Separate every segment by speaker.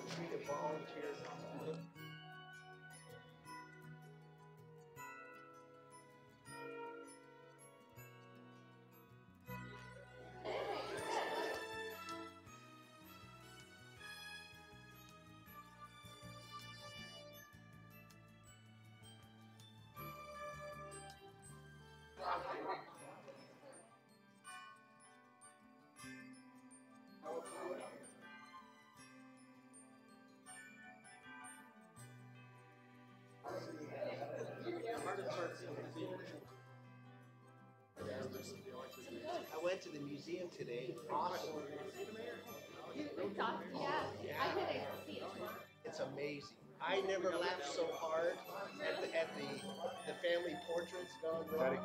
Speaker 1: We can volunteer. I went to the museum today. Awesome.
Speaker 2: Yeah, I couldn't see it.
Speaker 1: It's amazing. I never laughed so hard at the family portraits gone wrong.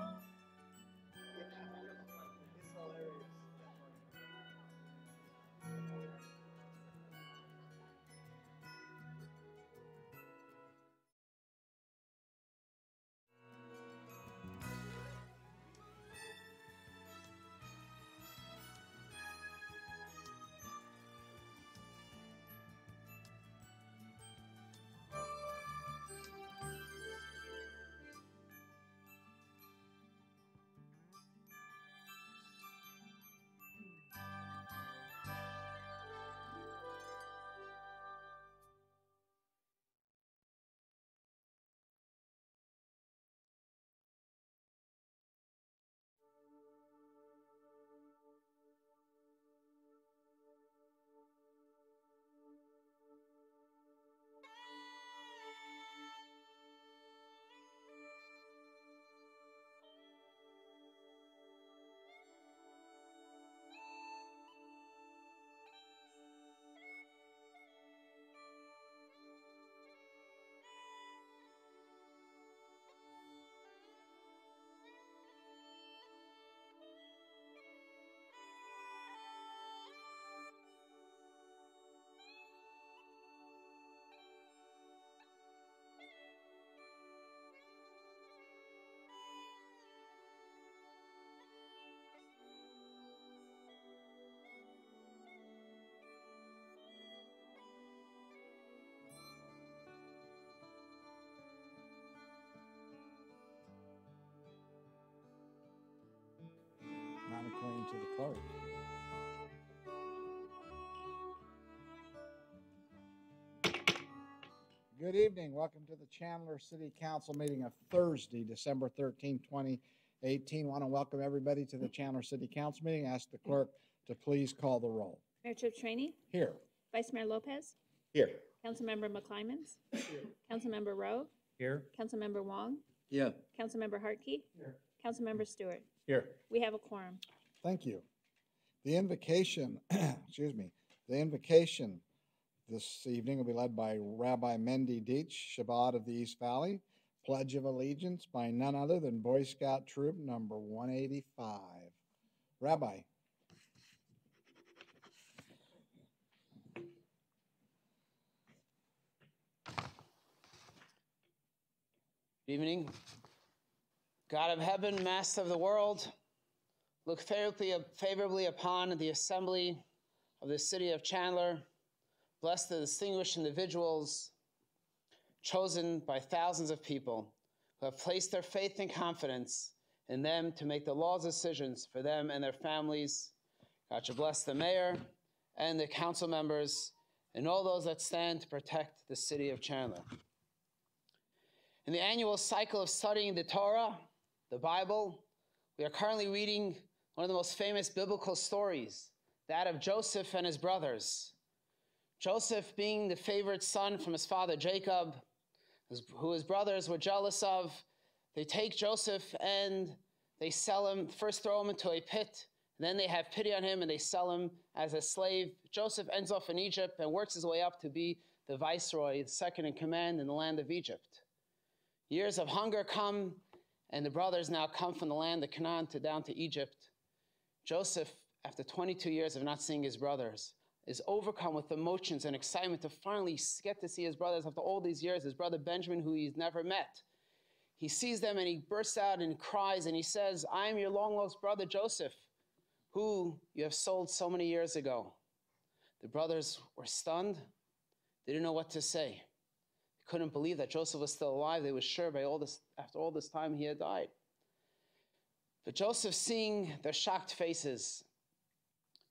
Speaker 1: It's hilarious.
Speaker 3: Not according to the clerk. Good evening. Welcome to the Chandler City Council meeting of Thursday, December 13, 2018. Want to welcome everybody to the Chandler City Council meeting. Ask the clerk to please call the roll.
Speaker 2: Mayor Chip Trainee,
Speaker 3: Here.
Speaker 2: Vice Mayor Lopez,
Speaker 1: Here.
Speaker 2: Councilmember McClymans, Councilmember Rowe,
Speaker 4: Here.
Speaker 2: Councilmember Wong,
Speaker 4: Yeah.
Speaker 2: Councilmember Hartke,
Speaker 4: Here.
Speaker 2: Councilmember Stewart.
Speaker 4: Here.
Speaker 2: We have a quorum.
Speaker 3: Thank you. The invocation, excuse me, the invocation this evening will be led by Rabbi Mendy Deitch, Shabbat of the East Valley, Pledge of Allegiance by none other than Boy Scout Troop number 185. Rabbi.
Speaker 5: Good evening. God of heaven, Master of the world, look favorably upon the assembly of the city of Chandler. Bless the distinguished individuals chosen by thousands of people who have placed their faith and confidence in them to make the laws decisions for them and their families. God should bless the mayor and the council members and all those that stand to protect the city of Chandler. In the annual cycle of studying the Torah, the Bible, we are currently reading one of the most famous biblical stories, that of Joseph and his brothers. Joseph being the favorite son from his father Jacob, who his brothers were jealous of. They take Joseph and they sell him, first throw him into a pit, then they have pity on him and they sell him as a slave. Joseph ends up in Egypt and works his way up to be the viceroy, the second in command in the land of Egypt. Years of hunger come, and the brothers now come from the land of Canaan down to Egypt. Joseph, after 22 years of not seeing his brothers, is overcome with emotions and excitement to finally get to see his brothers after all these years, his brother Benjamin, who he's never met. He sees them and he bursts out and cries and he says, "I am your long-lost brother Joseph, who you have sold so many years ago." The brothers were stunned. They didn't know what to say. They couldn't believe that Joseph was still alive. They were sure after all this time he had died. But Joseph, seeing their shocked faces,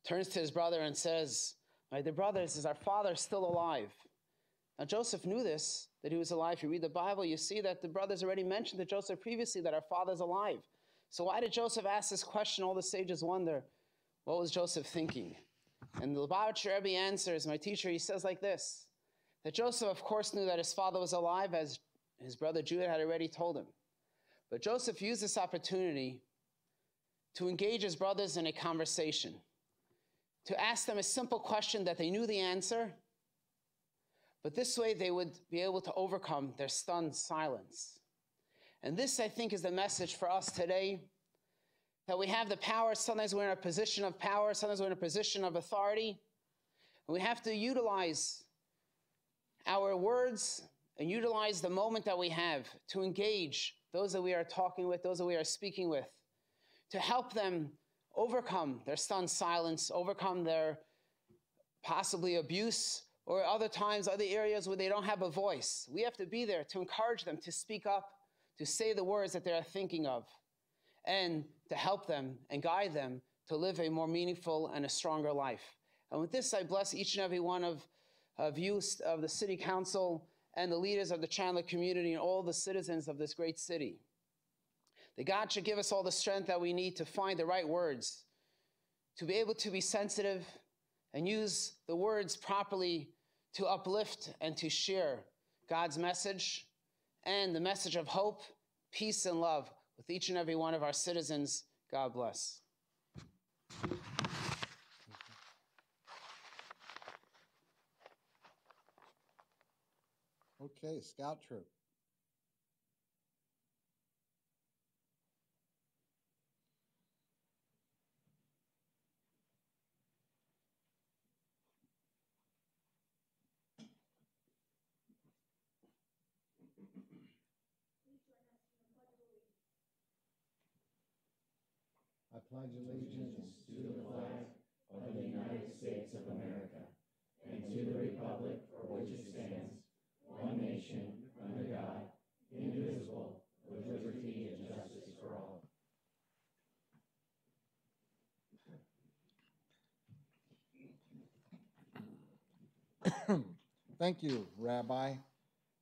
Speaker 5: turns to his brother and says, "My dear brothers, is our father still alive?" Now Joseph knew this, that he was alive. If you read the Bible, you see that the brothers already mentioned to Joseph previously that our father's alive. So why did Joseph ask this question? All the sages wonder, what was Joseph thinking? And the Lubavitcher Rebbe answers, my teacher, he says like this, that Joseph, of course, knew that his father was alive, as his brother Judah had already told him. But Joseph used this opportunity to engage his brothers in a conversation, to ask them a simple question that they knew the answer, but this way they would be able to overcome their stunned silence. And this, I think, is the message for us today, that we have the power. Sometimes we're in a position of power, sometimes we're in a position of authority, and we have to utilize our words and utilize the moment that we have to engage those that we are talking with, those that we are speaking with, to help them overcome their stunned silence, overcome their possibly abuse, or other times, other areas where they don't have a voice. We have to be there to encourage them to speak up, to say the words that they are thinking of, and to help them and guide them to live a more meaningful and a stronger life. And with this, I bless each and every one of you, of the city council, and the leaders of the Chandler community, and all the citizens of this great city. That God should give us all the strength that we need to find the right words, to be able to be sensitive and use the words properly to uplift and to share God's message and the message of hope, peace, and love with each and every one of our citizens. God bless.
Speaker 3: Okay, Scout Troop. I pledge allegiance to the flag of the United States of America and to the republic for which it stands, one nation, under God, indivisible, with liberty and justice for all. Thank you, Rabbi,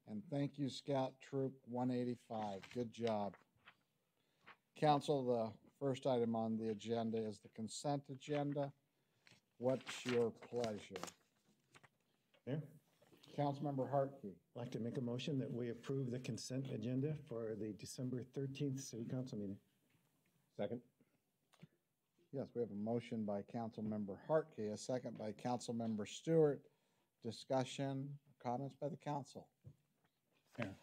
Speaker 3: and thank you, Scout Troop 185. Good job. Council, the first item on the agenda is the consent agenda. What's your pleasure?
Speaker 4: Mayor,
Speaker 3: Councilmember Hartke.
Speaker 4: I'd like to make a motion that we approve the consent agenda for the December 13th City Council meeting.
Speaker 6: Second.
Speaker 3: Yes, we have a motion by Councilmember Hartke, a second by Councilmember Stewart. Discussion, comments by the council.
Speaker 7: Mayor.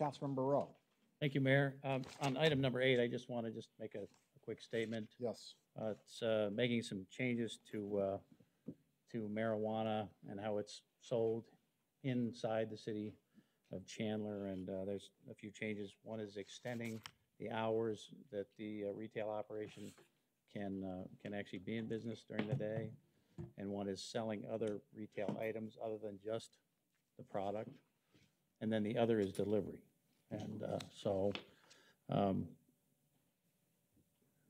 Speaker 3: Councilmember Rowe.
Speaker 7: Thank you, Mayor. On item number 8, I just want to make a quick statement.
Speaker 3: Yes.
Speaker 7: It's making some changes to marijuana and how it's sold inside the city of Chandler, and there's a few changes. One is extending the hours that the retail operation can actually be in business during the day, and one is selling other retail items other than just the product, and then the other is delivery. And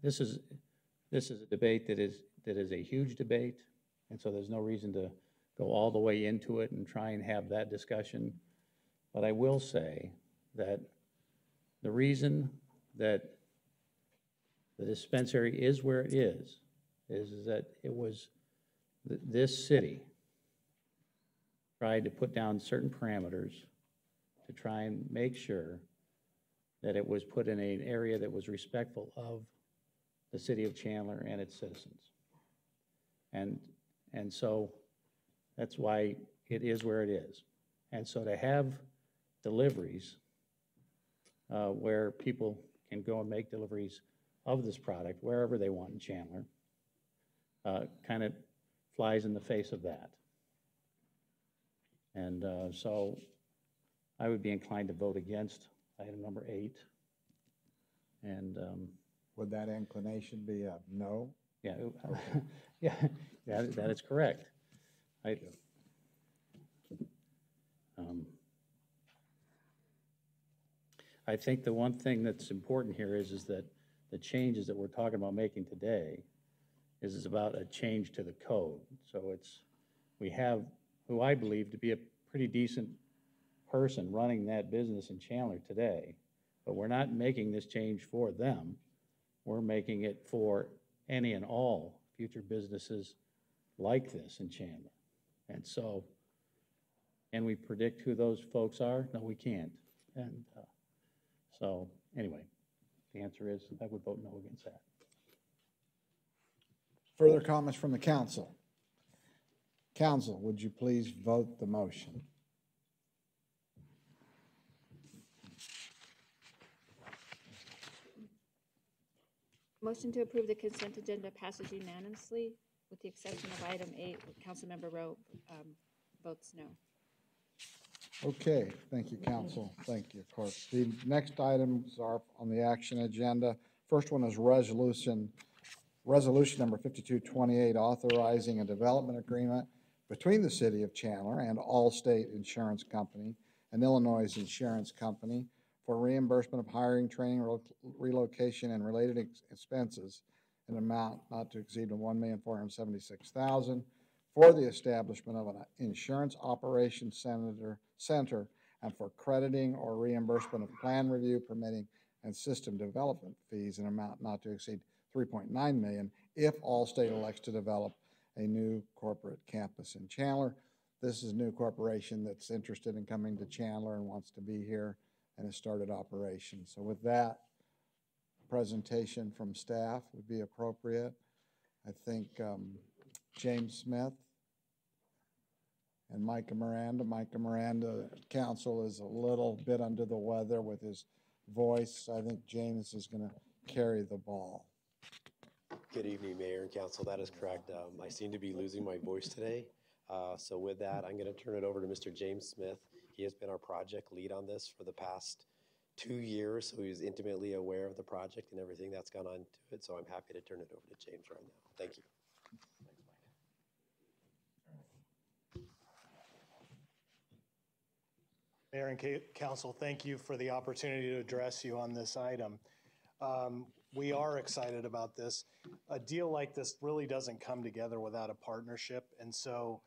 Speaker 7: this is a debate that is a huge debate, and so there's no reason to go all the way into it and try and have that discussion. But I will say that the reason that the dispensary is where it is that it was this city tried to put down certain parameters to try and make sure that it was put in an area that was respectful of the city of Chandler and its citizens. And so that's why it is where it is. And so to have deliveries where people can go and make deliveries of this product wherever they want in Chandler kind of flies in the face of that. And so I would be inclined to vote against item number 8. And
Speaker 3: would that inclination be a no?
Speaker 7: yeah, yeah, that is correct. I think the one thing that's important here is that the changes that we're talking about making today is about a change to the code. So we have who I believe to be a pretty decent person running that business in Chandler today, but we're not making this change for them. We're making it for any and all future businesses like this in Chandler. And so, can we predict who those folks are? No, we can't. And so, anyway, the answer is I would vote no against that.
Speaker 3: Further comments from the council? Council, would you please vote the motion?
Speaker 2: Motion to approve the consent agenda passes unanimously, with the exception of item 8, Councilmember Rowe votes no.
Speaker 3: Okay, thank you, council. Thank you, clerk. The next items are on the action agenda. First one is resolution number 5228, authorizing a development agreement between the city of Chandler and Allstate Insurance Company, an Illinois insurance company, for reimbursement of hiring, training, relocation, and related expenses in an amount not to exceed $1,476,000 for the establishment of an insurance operations center and for crediting or reimbursement of plan review, permitting, and system development fees in an amount not to exceed $3.9 million if Allstate elects to develop a new corporate campus in Chandler. This is a new corporation that's interested in coming to Chandler and wants to be here and has started operations. So with that, presentation from staff would be appropriate. I think James Smith and Micah Miranda. Micah Miranda, council is a little bit under the weather with his voice. I think James is going to carry the ball.
Speaker 6: Good evening, Mayor and Council. That is correct. I seem to be losing my voice today. So with that, I'm going to turn it over to Mr. James Smith. He has been our project lead on this for the past 2 years, so he's intimately aware of the project and everything that's gone on to it. So I'm happy to turn it over to James right now. Thank you.
Speaker 8: Mayor and Council, thank you for the opportunity to address you on this item. We are excited about this. A deal like this really doesn't come together without a partnership, and so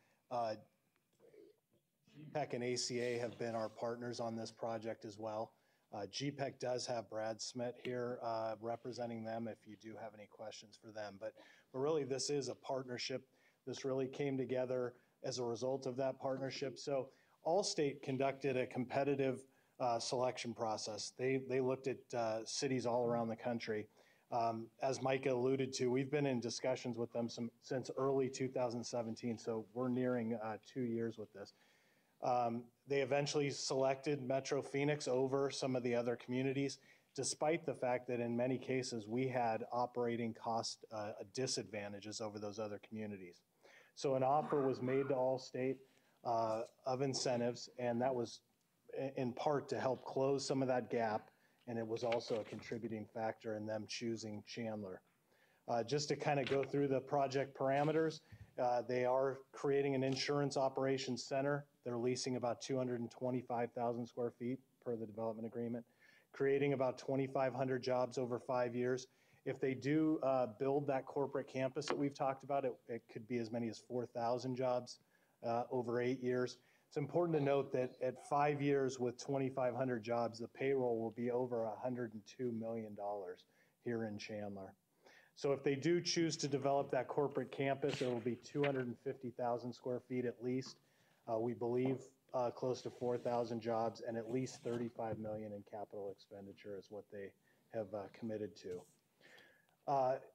Speaker 8: GPEC and ACA have been our partners on this project as well. GPEC does have Brad Smith here representing them if you do have any questions for them, but really this is a partnership. This really came together as a result of that partnership. So Allstate conducted a competitive selection process. They looked at cities all around the country. As Micah alluded to, we've been in discussions with them since early 2017, so we're nearing 2 years with this. They eventually selected Metro Phoenix over some of the other communities, despite the fact that in many cases we had operating cost disadvantages over those other communities. So an offer was made to Allstate of incentives, and that was in part to help close some of that gap, and it was also a contributing factor in them choosing Chandler. Just to kind of go through the project parameters, they are creating an insurance operations center. They're leasing about 225,000 square feet per the development agreement, creating about 2,500 jobs over 5 years. If they do build that corporate campus that we've talked about, it could be as many as 4,000 jobs over 8 years. It's important to note that at 5 years with 2,500 jobs, the payroll will be over $102 million here in Chandler. So if they do choose to develop that corporate campus, it will be 250,000 square feet at least. We believe close to 4,000 jobs and at least $35 million in capital expenditure is what they have committed to.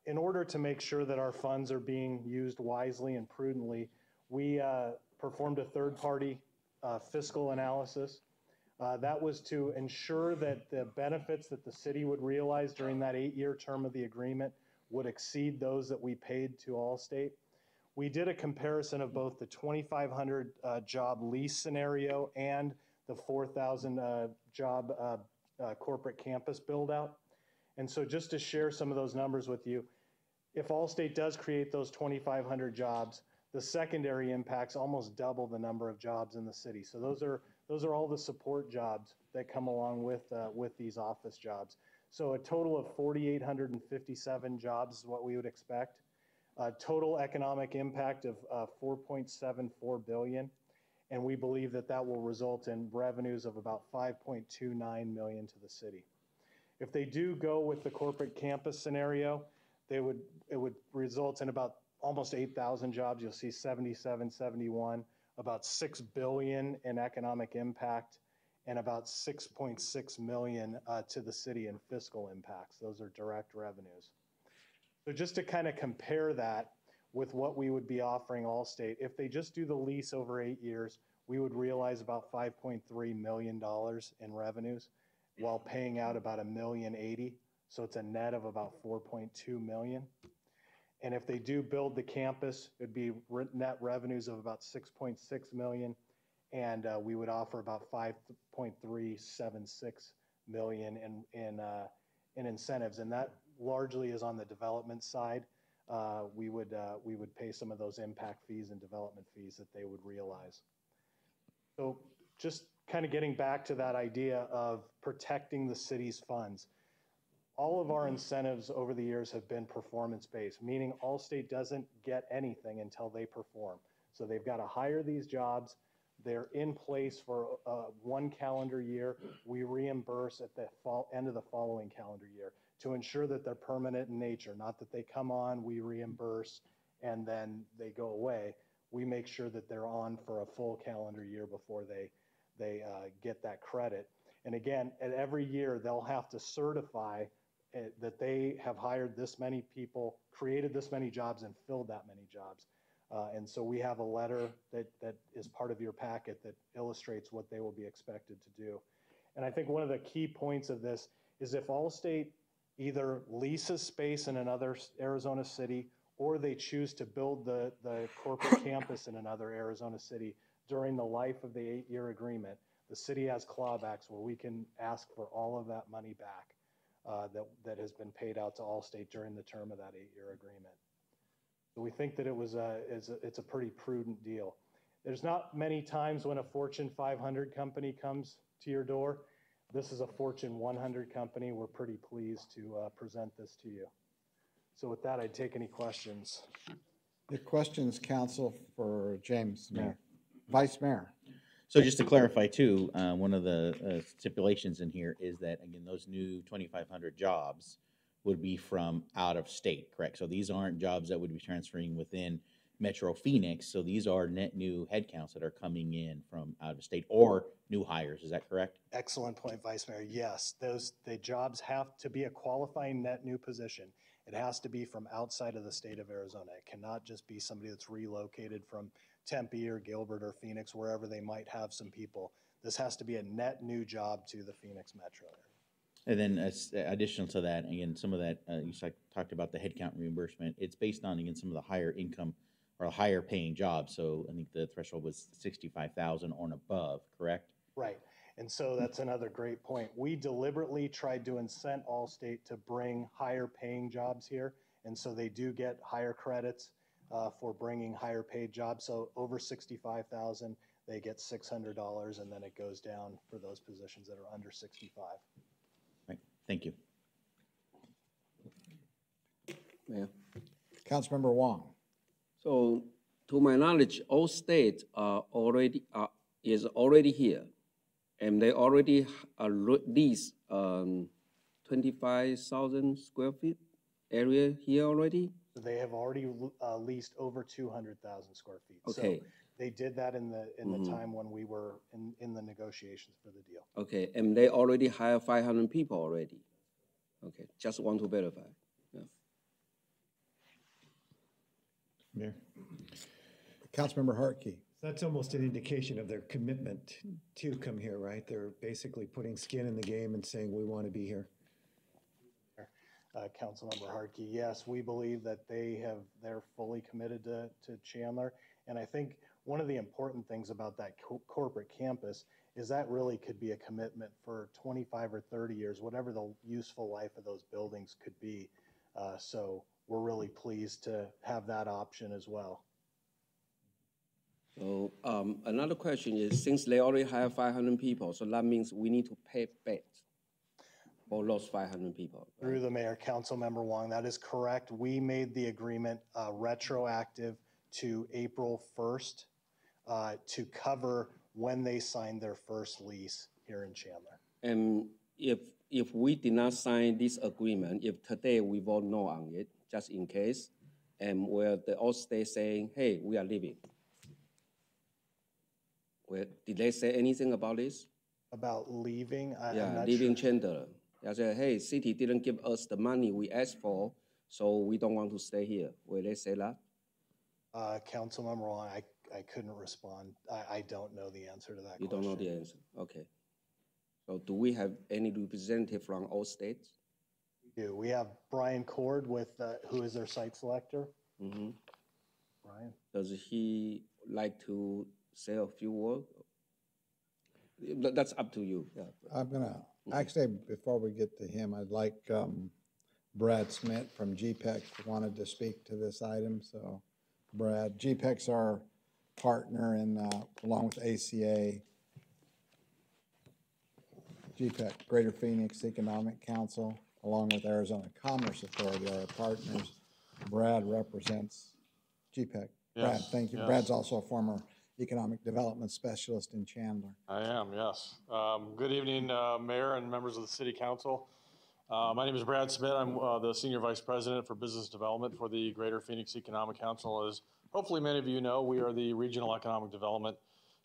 Speaker 8: In order to make sure that our funds are being used wisely and prudently, we performed a third-party fiscal analysis. That was to ensure that the benefits that the city would realize during that 8-year term of the agreement would exceed those that we paid to Allstate. We did a comparison of both the 2,500 job lease scenario and the 4,000 job corporate campus build out. And so just to share some of those numbers with you, if Allstate does create those 2,500 jobs, the secondary impacts almost double the number of jobs in the city. So those are those are all the support jobs that come along with these office jobs. So a total of 4,857 jobs is what we would expect. Total economic impact of 4.74 billion. And we believe that that will result in revenues of about 5.29 million to the city. If they do go with the corporate campus scenario, it would result in about almost 8,000 jobs. You'll see 77, 71, about 6 billion in economic impact, and about 6.6 million to the city in fiscal impacts. Those are direct revenues. So just to kind of compare that with what we would be offering Allstate, if they just do the lease over 8 years, we would realize about $5.3 million in revenues while paying out about $1.080 million. So it's a net of about 4.2 million. And if they do build the campus, it'd be net revenues of about 6.6 million. And we would offer about 5.376 million in incentives. And that largely is on the development side. We would pay some of those impact fees and development fees that they would realize. So just kind of getting back to that idea of protecting the city's funds. All of our incentives over the years have been performance-based, meaning Allstate doesn't get anything until they perform. So they've got to hire these jobs. They're in place for 1 calendar year. We reimburse at the end of the following calendar year to ensure that they're permanent in nature, not that they come on, we reimburse, and then they go away. We make sure that they're on for a full calendar year before they get that credit. And again, at every year, they'll have to certify that they have hired this many people, created this many jobs, and filled that many jobs. And so we have a letter that is part of your packet that illustrates what they will be expected to do. And I think one of the key points of this is if Allstate either leases space in another Arizona city or they choose to build the corporate campus in another Arizona city during the life of the 8-year agreement, the city has clawbacks where we can ask for all of that money back that has been paid out to Allstate during the term of that 8-year agreement. So we think that it's a pretty prudent deal. There's not many times when a Fortune 500 company comes to your door. This is a Fortune 100 company. We're pretty pleased to present this to you. So with that, I'd take any questions.
Speaker 3: The questions, council, for James, Mayor. Vice Mayor.
Speaker 9: So just to clarify too, one of the stipulations in here is that, again, those new 2,500 jobs would be from out of state, correct? So these aren't jobs that would be transferring within Metro Phoenix. So these are net new headcounts that are coming in from out of state or new hires. Is that correct?
Speaker 8: Excellent point, Vice Mayor. Yes, the jobs have to be a qualifying net new position. It has to be from outside of the state of Arizona. It cannot just be somebody that's relocated from Tempe or Gilbert or Phoenix, wherever they might have some people. This has to be a net new job to the Phoenix metro area.
Speaker 9: And then additional to that, again, some of that, you talked about the headcount reimbursement. It's based on, again, some of the higher income or higher paying jobs. So I think the threshold was 65,000 or above, correct?
Speaker 8: Right. And so that's another great point. We deliberately tried to incent Allstate to bring higher paying jobs here. And so they do get higher credits for bringing higher paid jobs. So over 65,000, they get $600, and then it goes down for those positions that are under 65.
Speaker 9: Right. Thank you.
Speaker 10: Mayor.
Speaker 3: Councilmember Wong.
Speaker 10: So, to my knowledge, all states are is already here, and they already lease 25,000 square feet area here already.
Speaker 8: So they have already leased over 200,000 square feet.
Speaker 10: Okay.
Speaker 8: So they did that in the time when we were in the negotiations for the deal.
Speaker 10: Okay, and they already hire 500 people already. Okay, just want to verify. Yeah.
Speaker 4: Mayor.
Speaker 3: Councilmember Hartke.
Speaker 4: That's almost an indication of their commitment to come here, right? They're basically putting skin in the game and saying, we want to be here.
Speaker 8: Councilmember Hartke, yes, we believe that they're fully committed to Chandler. And I think one of the important things about that corporate campus is that really could be a commitment for 25 or 30 years, whatever the useful life of those buildings could be. So we're really pleased to have that option as well.
Speaker 10: So another question is, since they already have 500 people, so that means we need to pay back for those 500 people. Right?
Speaker 8: Through the mayor, Councilmember Wong, that is correct. We made the agreement retroactive to April 1st to cover when they signed their first lease here in Chandler.
Speaker 10: And if we did not sign this agreement, if today we vote no on it, just in case, and where the all state saying, hey, we are leaving. Well, did they say anything about this?
Speaker 8: About leaving? I'm
Speaker 10: Yeah,
Speaker 8: not
Speaker 10: leaving
Speaker 8: sure.
Speaker 10: Chandler. They said, hey, city didn't give us the money we asked for, so we don't want to stay here. Will they say that?
Speaker 8: Councilmember Wong, I couldn't respond. I don't know the answer to that
Speaker 10: You
Speaker 8: question.
Speaker 10: don't know the answer, okay. So do we have any representative from all states?
Speaker 8: We do. We have Brian Cord with, who is their site selector.
Speaker 10: Mm-hmm.
Speaker 8: Brian?
Speaker 10: Does he like to say a few words? That's up to you. Yeah.
Speaker 3: I'm gonna, actually, before we get to him, I'd like Brad Smith from GPEC wanted to speak to this item, so Brad, GPEC's our partner in, along with ACA, GPEC, Greater Phoenix Economic Council, along with Arizona Commerce Authority are our partners. Brad represents GPEC. Brad,
Speaker 11: Yes,
Speaker 3: thank you.
Speaker 11: yes.
Speaker 3: Brad's also a former economic development specialist in Chandler.
Speaker 11: I am, yes. Good evening, Mayor and members of the City Council. My name is Brad Smith. I'm the Senior Vice President for Business Development for the Greater Phoenix Economic Council. As hopefully many of you know, we are the Regional Economic Development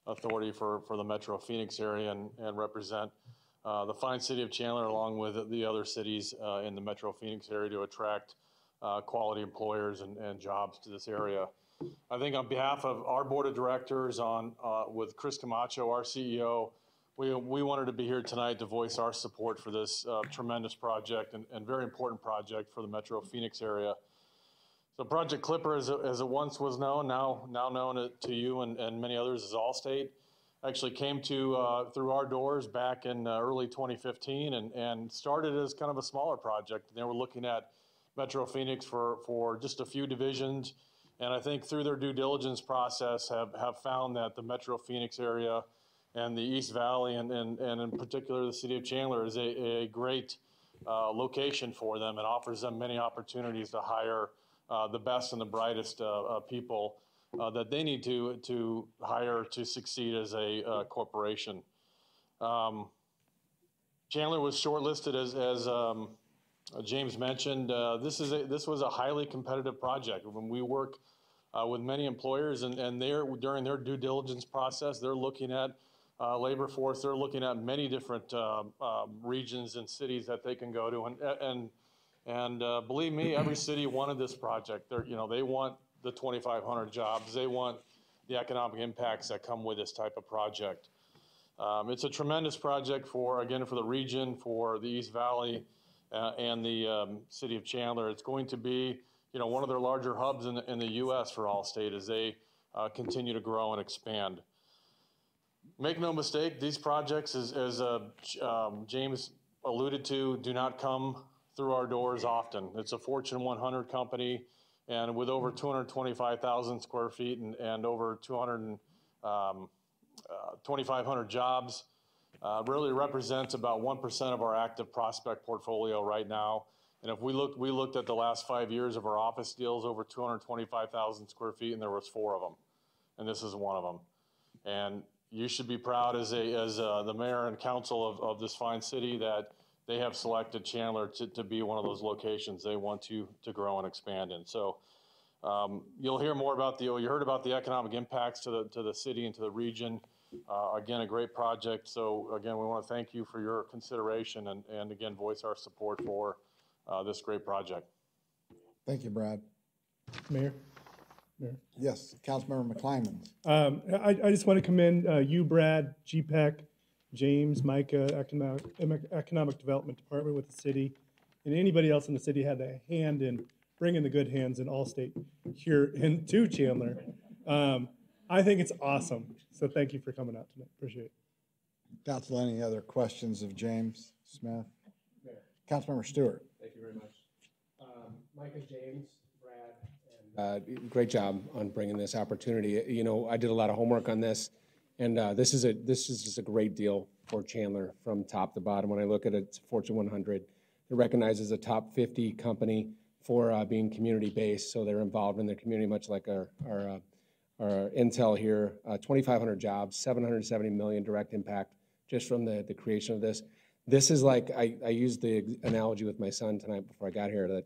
Speaker 11: Authority for the Metro Phoenix area and represent the fine city of Chandler along with the other cities in the Metro Phoenix area to attract quality employers and jobs to this area. I think on behalf of our board of directors with Chris Camacho, our CEO, we wanted to be here tonight to voice our support for this tremendous project and very important project for the Metro Phoenix area. So Project Clipper, as it once was known, now known to you and many others as Allstate, actually came through our doors back in early 2015 and started as kind of a smaller project. They were looking at Metro Phoenix for just a few divisions. And I think through their due diligence process have found that the Metro Phoenix area and the East Valley and in particular the city of Chandler is a great location for them and offers them many opportunities to hire the best and the brightest people that they need to hire to succeed as a corporation. Chandler was shortlisted as James mentioned. This was a highly competitive project. When we work with many employers and during their due diligence process, they're looking at labor force. They're looking at many different regions and cities that they can go to. And believe me, every city wanted this project. They want the 2,500 jobs. They want the economic impacts that come with this type of project. It's a tremendous project for the region, for the East Valley, and the city of Chandler. It's going to be, one of their larger hubs in the U.S. for Allstate as they continue to grow and expand. Make no mistake, these projects, as James alluded to, do not come through our doors often. It's a Fortune 100 company, and with over 225,000 square feet and over 2,500 jobs, really represents about 1% of our active prospect portfolio right now. And if we looked at the last 5 years of our office deals, over 225,000 square feet, and there was 4 of them, and this is one of them. And you should be proud as the mayor and council of this fine city that they have selected Chandler to be one of those locations they want to grow and expand in. So you'll hear more about you heard about the economic impacts to the city and to the region. Again, a great project. So again, we want to thank you for your consideration and again, voice our support for this great project.
Speaker 3: Thank you, Brad.
Speaker 12: Mayor?
Speaker 3: Yes, Councilmember McClymons.
Speaker 12: I just want to commend you, Brad, GPEC, James, Micah, Economic Development Department with the city, and anybody else in the city had a hand in bringing the good hands in Allstate here into Chandler. I think it's awesome. So thank you for coming out tonight. Appreciate it.
Speaker 3: Council, any other questions of James Smith? Councilmember Stewart.
Speaker 13: Thank you very much. Micah, James, Brad, and Great job on bringing this opportunity. You know, I did a lot of homework on this, and this is just a great deal for Chandler from top to bottom. When I look at it, it's Fortune 100. It recognizes a top 50 company for being community-based, so they're involved in their community, much like our Intel here. 2,500 jobs, 770 million direct impact just from the creation of this. This is like, I used the analogy with my son tonight before I got here, that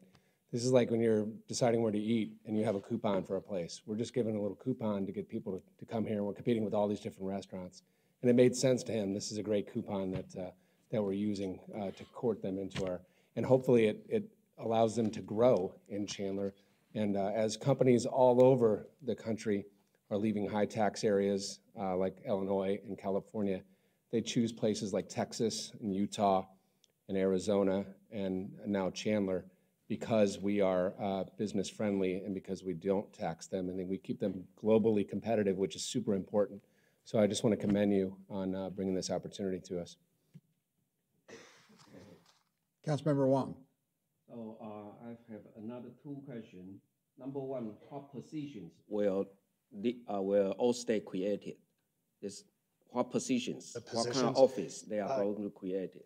Speaker 13: this is like when you're deciding where to eat and you have a coupon for a place. We're just giving a little coupon to get people to come here, and we're competing with all these different restaurants. And it made sense to him. This is a great coupon that we're using to court them into our, and hopefully it allows them to grow in Chandler. And as companies all over the country are leaving high tax areas like Illinois and California, they choose places like Texas and Utah and Arizona and now Chandler, because we are business friendly and because we don't tax them, and then we keep them globally competitive, which is super important. So I just want to commend you on bringing this opportunity to us.
Speaker 3: Councilmember Wong.
Speaker 10: So I have another two questions. Number one, what positions will Allstate created? What positions? What kind of office they are going to create it?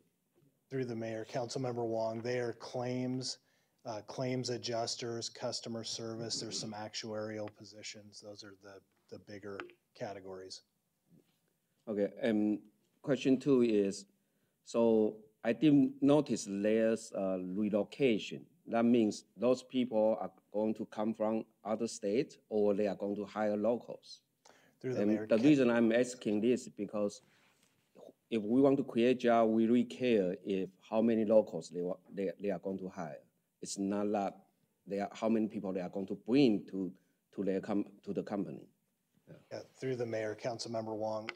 Speaker 8: Through the mayor, Councilmember Wong, they are claims adjusters, customer service. There's some actuarial positions. Those are the bigger categories.
Speaker 10: Okay, question two is, so I did notice there's relocation. That means those people are going to come from other states, or they are going to hire locals. The reason I'm asking this is because if we want to create jobs, we really care if how many locals they are going to hire. It's not that how many people they are going to bring to the company.
Speaker 8: Yeah, through the mayor, Councilmember Wong,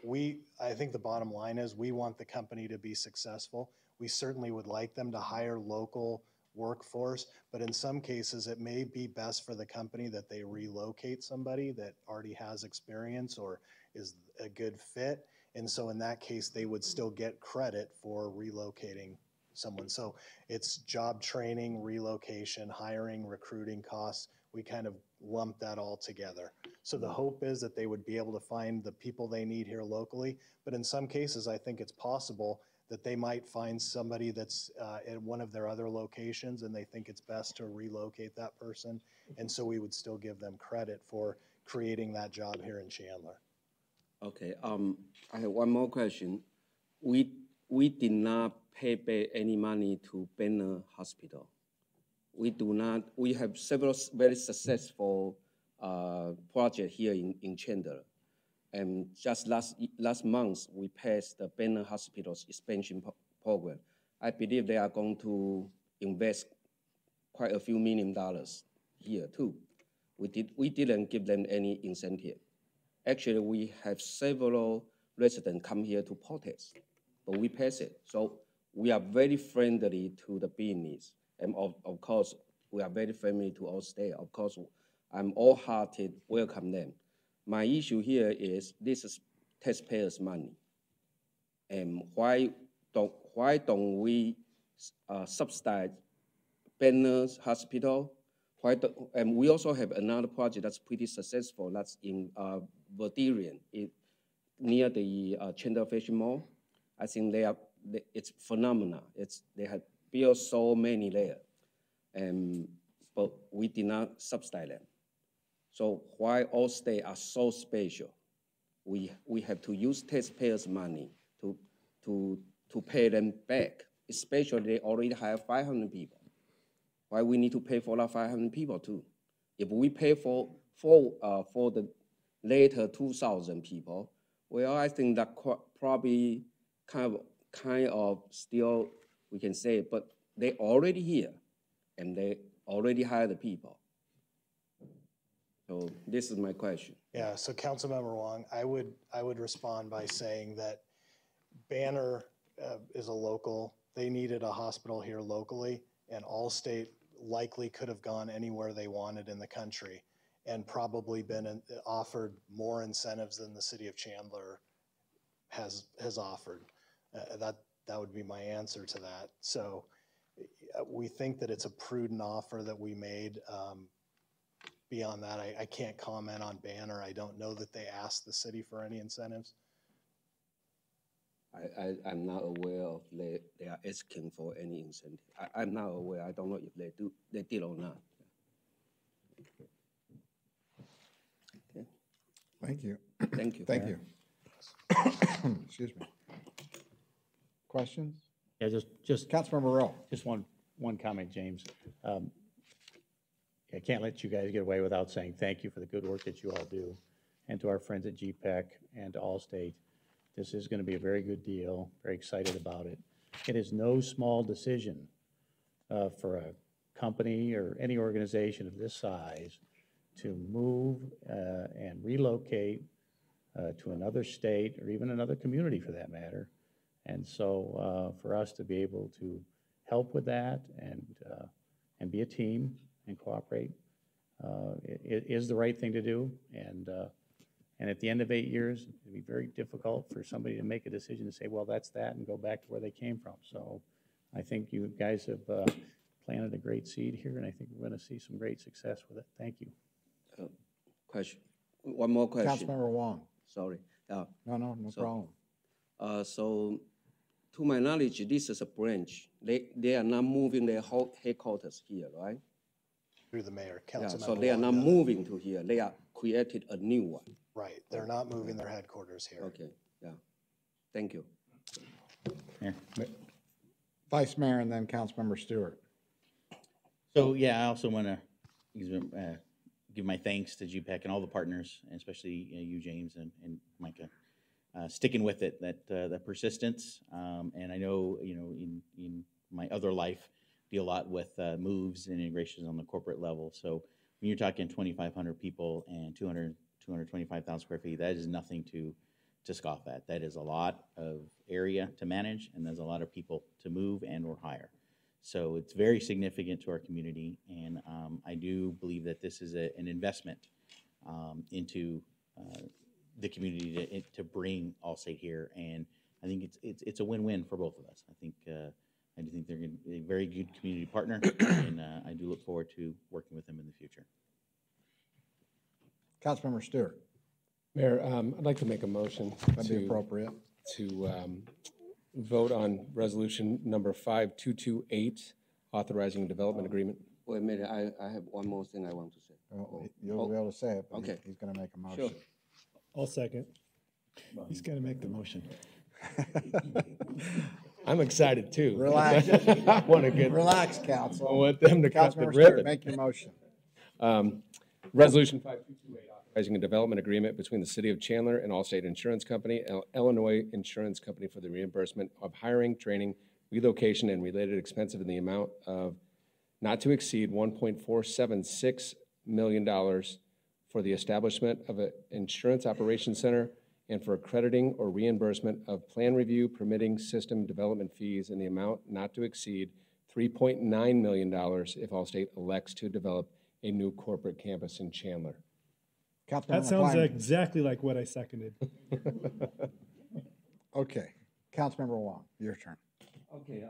Speaker 8: I think the bottom line is we want the company to be successful. We certainly would like them to hire local workforce, but in some cases it may be best for the company that they relocate somebody that already has experience or is a good fit. And so in that case, they would still get credit for relocating someone. So it's job training, relocation, hiring, recruiting costs. We kind of lump that all together. So the hope is that they would be able to find the people they need here locally. But in some cases, I think it's possible that they might find somebody that's at one of their other locations and they think it's best to relocate that person. And so we would still give them credit for creating that job here in Chandler.
Speaker 10: Okay, I have one more question. We did not pay back any money to Banner Hospital. We do not. We have several very successful projects here in Chandler, and just last month we passed the Banner Hospital's expansion program. I believe they are going to invest quite a few $1 million here too. We didn't give them any incentive. Actually, we have several residents come here to protest, but we pass it. So we are very friendly to the business. And of course, we are very friendly to all states. Of course, I'm all-hearted welcome them. My issue here is this is taxpayers' money. And why don't we subsidize Banner's Hospital? And we also have another project that's pretty successful. That's in Verderian, near the Chandler Fashion Mall. I think it's phenomenal. They have built so many there, but we did not subsidize them. So why all states are so special? We have to use taxpayers' money to pay them back. Especially they already have 500 people. Why we need to pay for that 500 people too? If we pay for the later 2,000 people, well, I think that probably kind of still we can say, but they already here, and they already hired the people. So this is my question.
Speaker 8: Yeah. So Councilmember Wong, I would respond by saying that Banner is a local. They needed a hospital here locally, and Allstate likely could have gone anywhere they wanted in the country and probably been offered more incentives than the city of Chandler has offered. That would be my answer to that. So we think that it's a prudent offer that we made. beyond that, I can't comment on Banner. I don't know that they asked the city for any incentives.
Speaker 10: I'm not aware of they are asking for any incentive. I'm not aware. I don't know if they did or not. Okay.
Speaker 3: Thank you.
Speaker 10: Thank you.
Speaker 3: Thank you. Excuse me. Questions?
Speaker 7: Yeah, just
Speaker 3: Councilmember Rowe.
Speaker 7: Just one comment, James. I can't let you guys get away without saying thank you for the good work that you all do. And to our friends at GPEC and to Allstate, this is going to be a very good deal. Very excited about it. It is no small decision for a company or any organization of this size to move and relocate to another state or even another community for that matter. And so for us to be able to help with that and be a team and cooperate, it is the right thing to do. And at the end of 8 years, it'd be very difficult for somebody to make a decision to say, well, that's that, and go back to where they came from. So I think you guys have planted a great seed here, and I think we're going to see some great success with it. Thank you.
Speaker 10: Question. One more question.
Speaker 3: Councilmember Wong.
Speaker 10: Sorry.
Speaker 3: No problem.
Speaker 10: So, to my knowledge, this is a branch. They are not moving their whole headquarters here, right?
Speaker 8: Through the mayor,
Speaker 10: Yeah,
Speaker 8: Councilmember.
Speaker 10: so they are not moving to here. They are created a new one.
Speaker 8: Right. They're not moving their headquarters here.
Speaker 10: Okay. Yeah. Thank you.
Speaker 3: Mayor. Vice Mayor and then Councilmember Stewart.
Speaker 9: So, yeah, I also want to give my thanks to GPEC and all the partners, and especially you, James, and Micah, sticking with it, that persistence. And I know, in my other life, deal a lot with moves and integrations on the corporate level. So when you're talking 2,500 people and 225,000 square feet, that is nothing to scoff at. That is a lot of area to manage, and there's a lot of people to move and or hire. So it's very significant to our community, and I do believe that this is an investment into the community to bring Allstate here, and I think it's a win-win for both of us. I do think they're going to be a very good community partner, and I do look forward to working with them in the future.
Speaker 3: Councilmember Stewart.
Speaker 13: Mayor, I'd like to make a motion.
Speaker 3: That'd be appropriate.
Speaker 13: To vote on resolution number 5228, authorizing a development agreement.
Speaker 10: Wait a minute, I have one more thing I want to say.
Speaker 3: Well, you'll be able to say it, but
Speaker 10: Okay.
Speaker 3: he's going to make a motion.
Speaker 10: Sure.
Speaker 12: I'll second.
Speaker 4: He's got to make the motion.
Speaker 13: I'm excited too.
Speaker 3: Relax.
Speaker 13: I want to get.
Speaker 3: Relax, Council.
Speaker 13: I want them to cut the
Speaker 3: Councilmember Stewart,
Speaker 13: ribbon.
Speaker 3: make your motion.
Speaker 13: Resolution 5228, authorizing a development agreement between the City of Chandler and Allstate Insurance Company, Illinois Insurance Company for the reimbursement of hiring, training, relocation, and related expenses in the amount of not to exceed $1.476 million for the establishment of an insurance operations center and for accrediting or reimbursement of plan review, permitting, system development fees in the amount not to exceed $3.9 million if Allstate elects to develop a new corporate campus in Chandler.
Speaker 12: That sounds exactly like what I seconded.
Speaker 3: Okay. Councilmember Wong, your turn.
Speaker 10: Okay,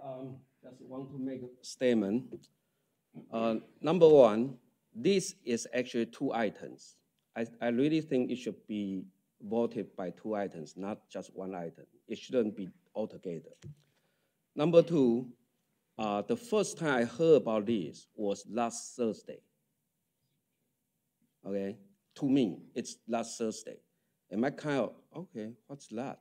Speaker 10: just want to make a statement. Number one, this is actually two items. I really think it should be voted by two items, not just one item. It shouldn't be altogether. Number two, the first time I heard about this was last Thursday. Okay, to me, it's last Thursday. And I kind of, okay, what's that?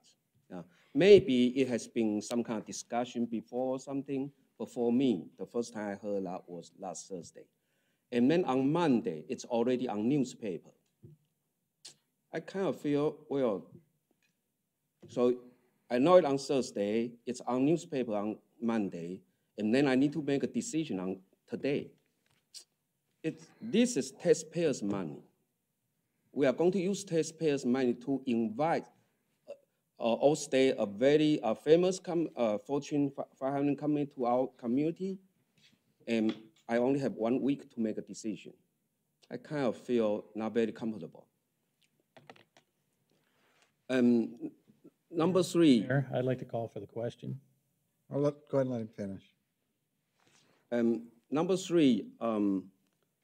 Speaker 10: Yeah. Maybe it has been some kind of discussion before or something, but for me, the first time I heard that was last Thursday. And then on Monday, it's already on newspaper. I kind of feel, well, so I know it on Thursday, it's on newspaper on Monday, and then I need to make a decision on today. This is taxpayers' money. We are going to use taxpayers' money to invite Allstate, a very famous Fortune 500 company to our community, and I only have 1 week to make a decision. I kind of feel not very comfortable. Number three.
Speaker 7: Mayor, I'd like to call for the question.
Speaker 3: Go ahead and let him finish.
Speaker 10: Number three,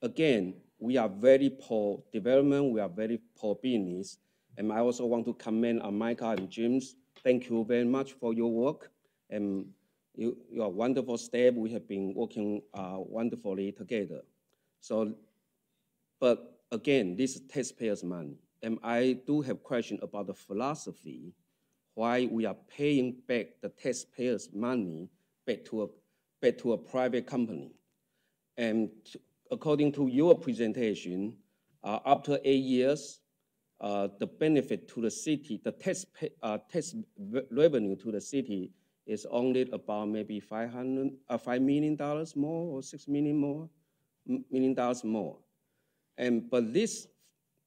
Speaker 10: again, we are very poor development, we are very poor business. And I also want to commend on Micah and James. Thank you very much for your work. And you are wonderful staff. We have been working wonderfully together. So, but again, this is taxpayers' money. And I do have question about the philosophy, why we are paying back the taxpayers' money back to a private company. And according to your presentation, after 8 years, the benefit to the city, the tax revenue to the city is only about maybe $5 million more or $6 million more. And but this,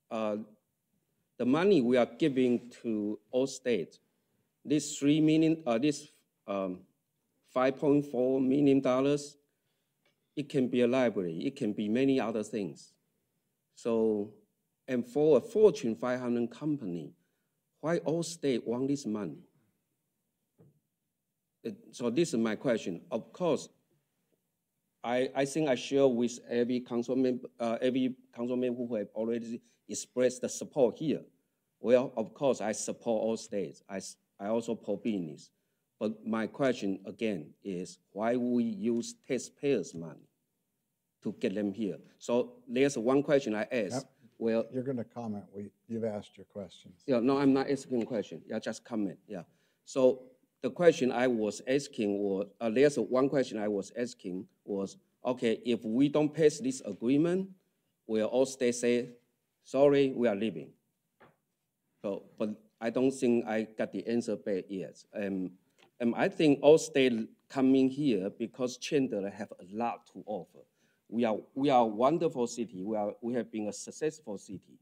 Speaker 10: the money we are giving to all states, this $5.4 million, it can be a library, it can be many other things. So, and for a Fortune 500 company, why all states want this money? So this is my question. Of course, I think I share with every councilman who have already expressed the support here. Well, of course, I support all states. I also support business. But my question again is why we use taxpayers' money to get them here? So there's one question I asked.
Speaker 3: Yep.
Speaker 10: Well,
Speaker 3: you're going to comment. You've asked your questions.
Speaker 10: Yeah, no, I'm not asking a question. Yeah, just comment. Yeah. So the question I was asking was, there's one question I was asking was, okay, if we don't pass this agreement, will all states say, sorry, we are leaving? So, but I don't think I got the answer back yet. And I think all states coming here because Chandler have a lot to offer. We are a wonderful city. We have been a successful city.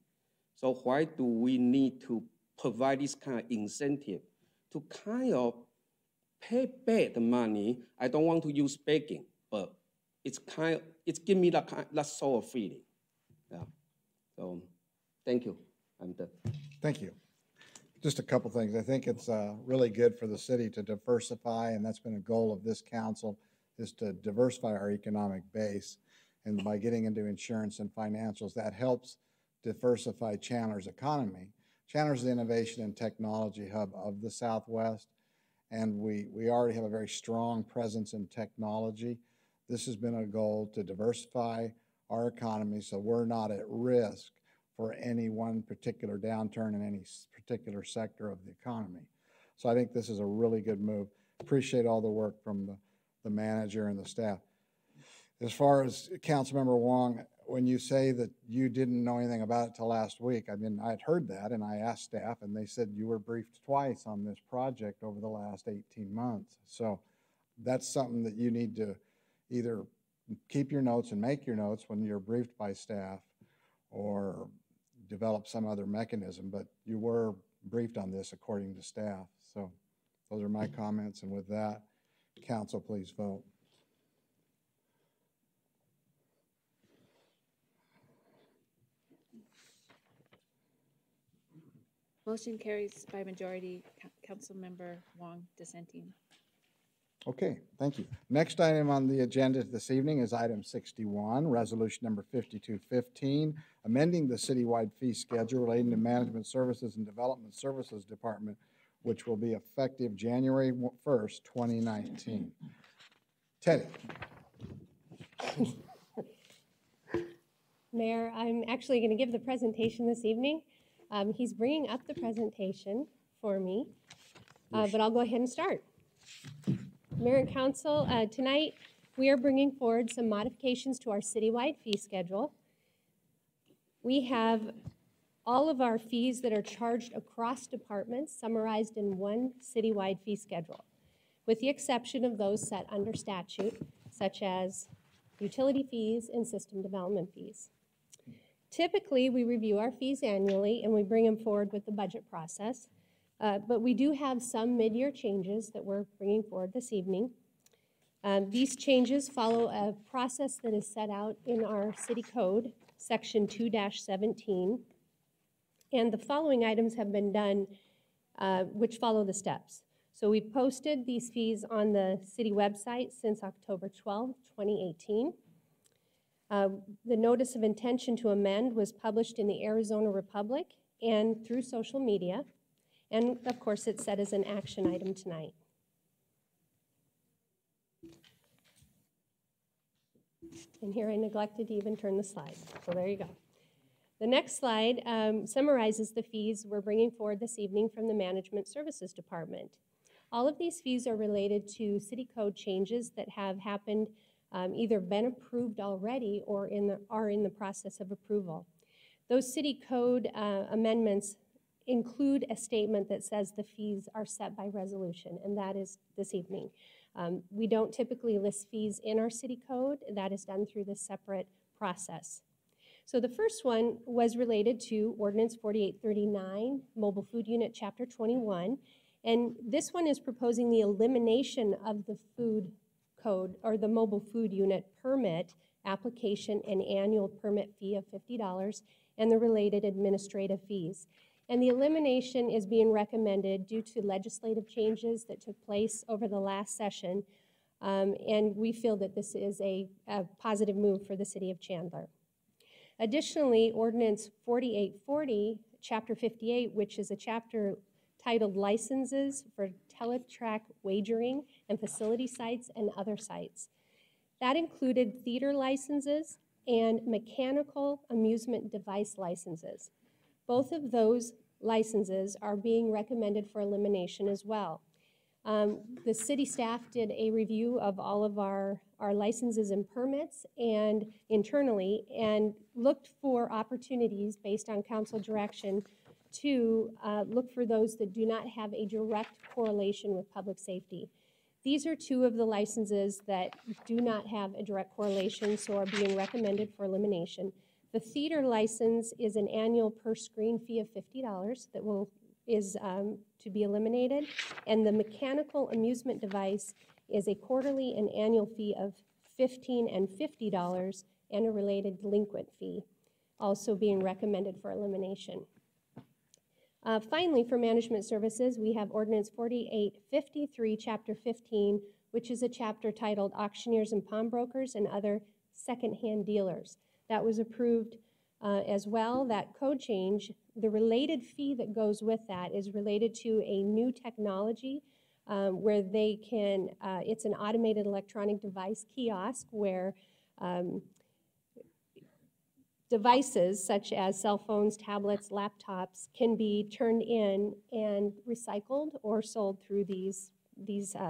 Speaker 10: So why do we need to provide this kind of incentive to kind of pay back the money? I don't want to use begging, but it's give me that sort of feeling. Yeah. So thank you. I'm done.
Speaker 3: Thank you. Just a couple things. I think it's really good for the city to diversify, and that's been a goal of this council, is to diversify our economic base. And by getting into insurance and financials, that helps diversify Chandler's economy. Chandler's the innovation and technology hub of the Southwest, and we already have a very strong presence in technology. This has been a goal to diversify our economy so we're not at risk for any one particular downturn in any particular sector of the economy. So I think this is a really good move. Appreciate all the work from the manager and the staff. As far as Councilmember Wong, when you say that you didn't know anything about it till last week, I mean, I'd heard that and I asked staff and they said you were briefed twice on this project over the last 18 months. So that's something that you need to either keep your notes and make your notes when you're briefed by staff or develop some other mechanism, but you were briefed on this according to staff. So those are my comments, and with that, council, please vote.
Speaker 2: Motion carries by majority. Councilmember Wong dissenting.
Speaker 3: Okay, thank you. Next item on the agenda this evening is item 61, resolution number 5215, amending the citywide fee schedule relating to management services and development services department, which will be effective January 1st, 2019. Teddy.
Speaker 14: Mayor, I'm actually going to give the presentation this evening. He's bringing up the presentation for me, but I'll go ahead and start. Mayor and Council, tonight we are bringing forward some modifications to our citywide fee schedule. We have all of our fees that are charged across departments summarized in one citywide fee schedule, with the exception of those set under statute, such as utility fees and system development fees. Typically, we review our fees annually and we bring them forward with the budget process. But we do have some mid-year changes that we're bringing forward this evening. These changes follow a process that is set out in our city code, section 2-17. And the following items have been done, which follow the steps. So we've posted these fees on the city website since October 12, 2018. The notice of intention to amend was published in the Arizona Republic and through social media. And of course, it's set as an action item tonight. And here I neglected to even turn the slide. So there you go. The next slide summarizes the fees we're bringing forward this evening from the Management Services Department. All of these fees are related to city code changes that have happened, either been approved already or are in the process of approval. Those city code amendments include a statement that says the fees are set by resolution, and that is this evening. We don't typically list fees in our city code. That is done through this separate process. So the first one was related to Ordinance 4839, Mobile Food Unit Chapter 21. And this one is proposing the elimination of the food code or the mobile food unit permit application and annual permit fee of $50 and the related administrative fees. And the elimination is being recommended due to legislative changes that took place over the last session. And we feel that this is a positive move for the city of Chandler. Additionally, Ordinance 4840, Chapter 58, which is a chapter titled Licenses for Teletrack Wagering and Facility Sites and Other Sites. That included theater licenses and mechanical amusement device licenses. Both of those licenses are being recommended for elimination as well. The city staff did a review of all of our licenses and permits and internally and looked for opportunities based on council direction to look for those that do not have a direct correlation with public safety. These are two of the licenses that do not have a direct correlation, so are being recommended for elimination. The theater license is an annual per screen fee of $50 that is to be eliminated, and the mechanical amusement device is a quarterly and annual fee of $15 and $50 and a related delinquent fee, also being recommended for elimination. Finally, for management services, we have Ordinance 4853, Chapter 15, which is a chapter titled Auctioneers and Pawnbrokers and Other Secondhand Dealers. That was approved as well. That code change, the related fee that goes with that is related to a new technology where they can, it's an automated electronic device kiosk where devices such as cell phones, tablets, laptops can be turned in and recycled or sold through these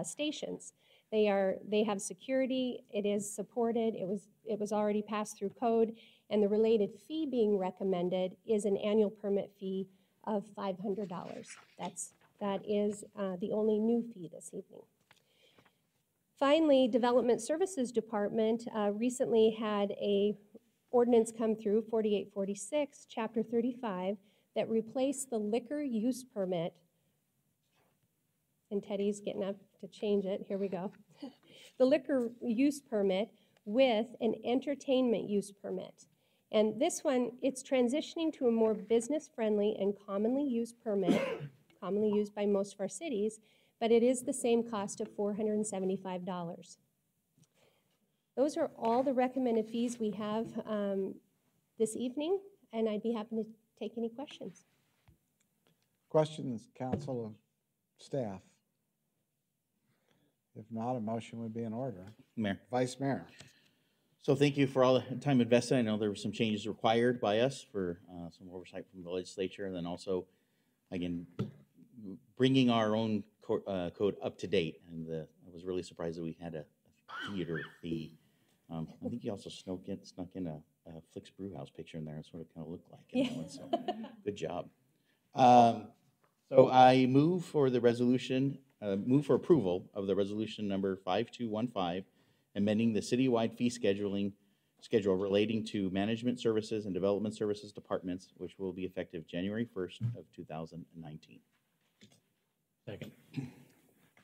Speaker 14: stations. They have security. It is supported. It was already passed through code, and the related fee being recommended is an annual permit fee of $500. That is the only new fee this evening. Finally, Development Services Department recently had a ordinance come through, 4846, Chapter 35, that replaced the liquor use permit, and Teddy's getting up to change it, here we go, the liquor use permit with an entertainment use permit. And this one, it's transitioning to a more business-friendly and commonly used permit, commonly used by most of our cities, but it is the same cost of $475. Those are all the recommended fees we have this evening, and I'd be happy to take any questions.
Speaker 3: Questions, council or staff? If not, a motion would be in order.
Speaker 9: Mayor.
Speaker 3: Vice Mayor.
Speaker 9: So thank you for all the time invested. I know there were some changes required by us for some oversight from the legislature, and then also, again, bringing our own code up to date. And I was really surprised that we had a theater fee. I think you also snuck in a Flicks Brewhouse picture in there. That's what it kind of looked like. Yeah. So good job. So I move for the resolution, move for approval of the resolution number 5215, amending the citywide fee schedule relating to management services and development services departments, which will be effective January 1st of 2019.
Speaker 7: Second.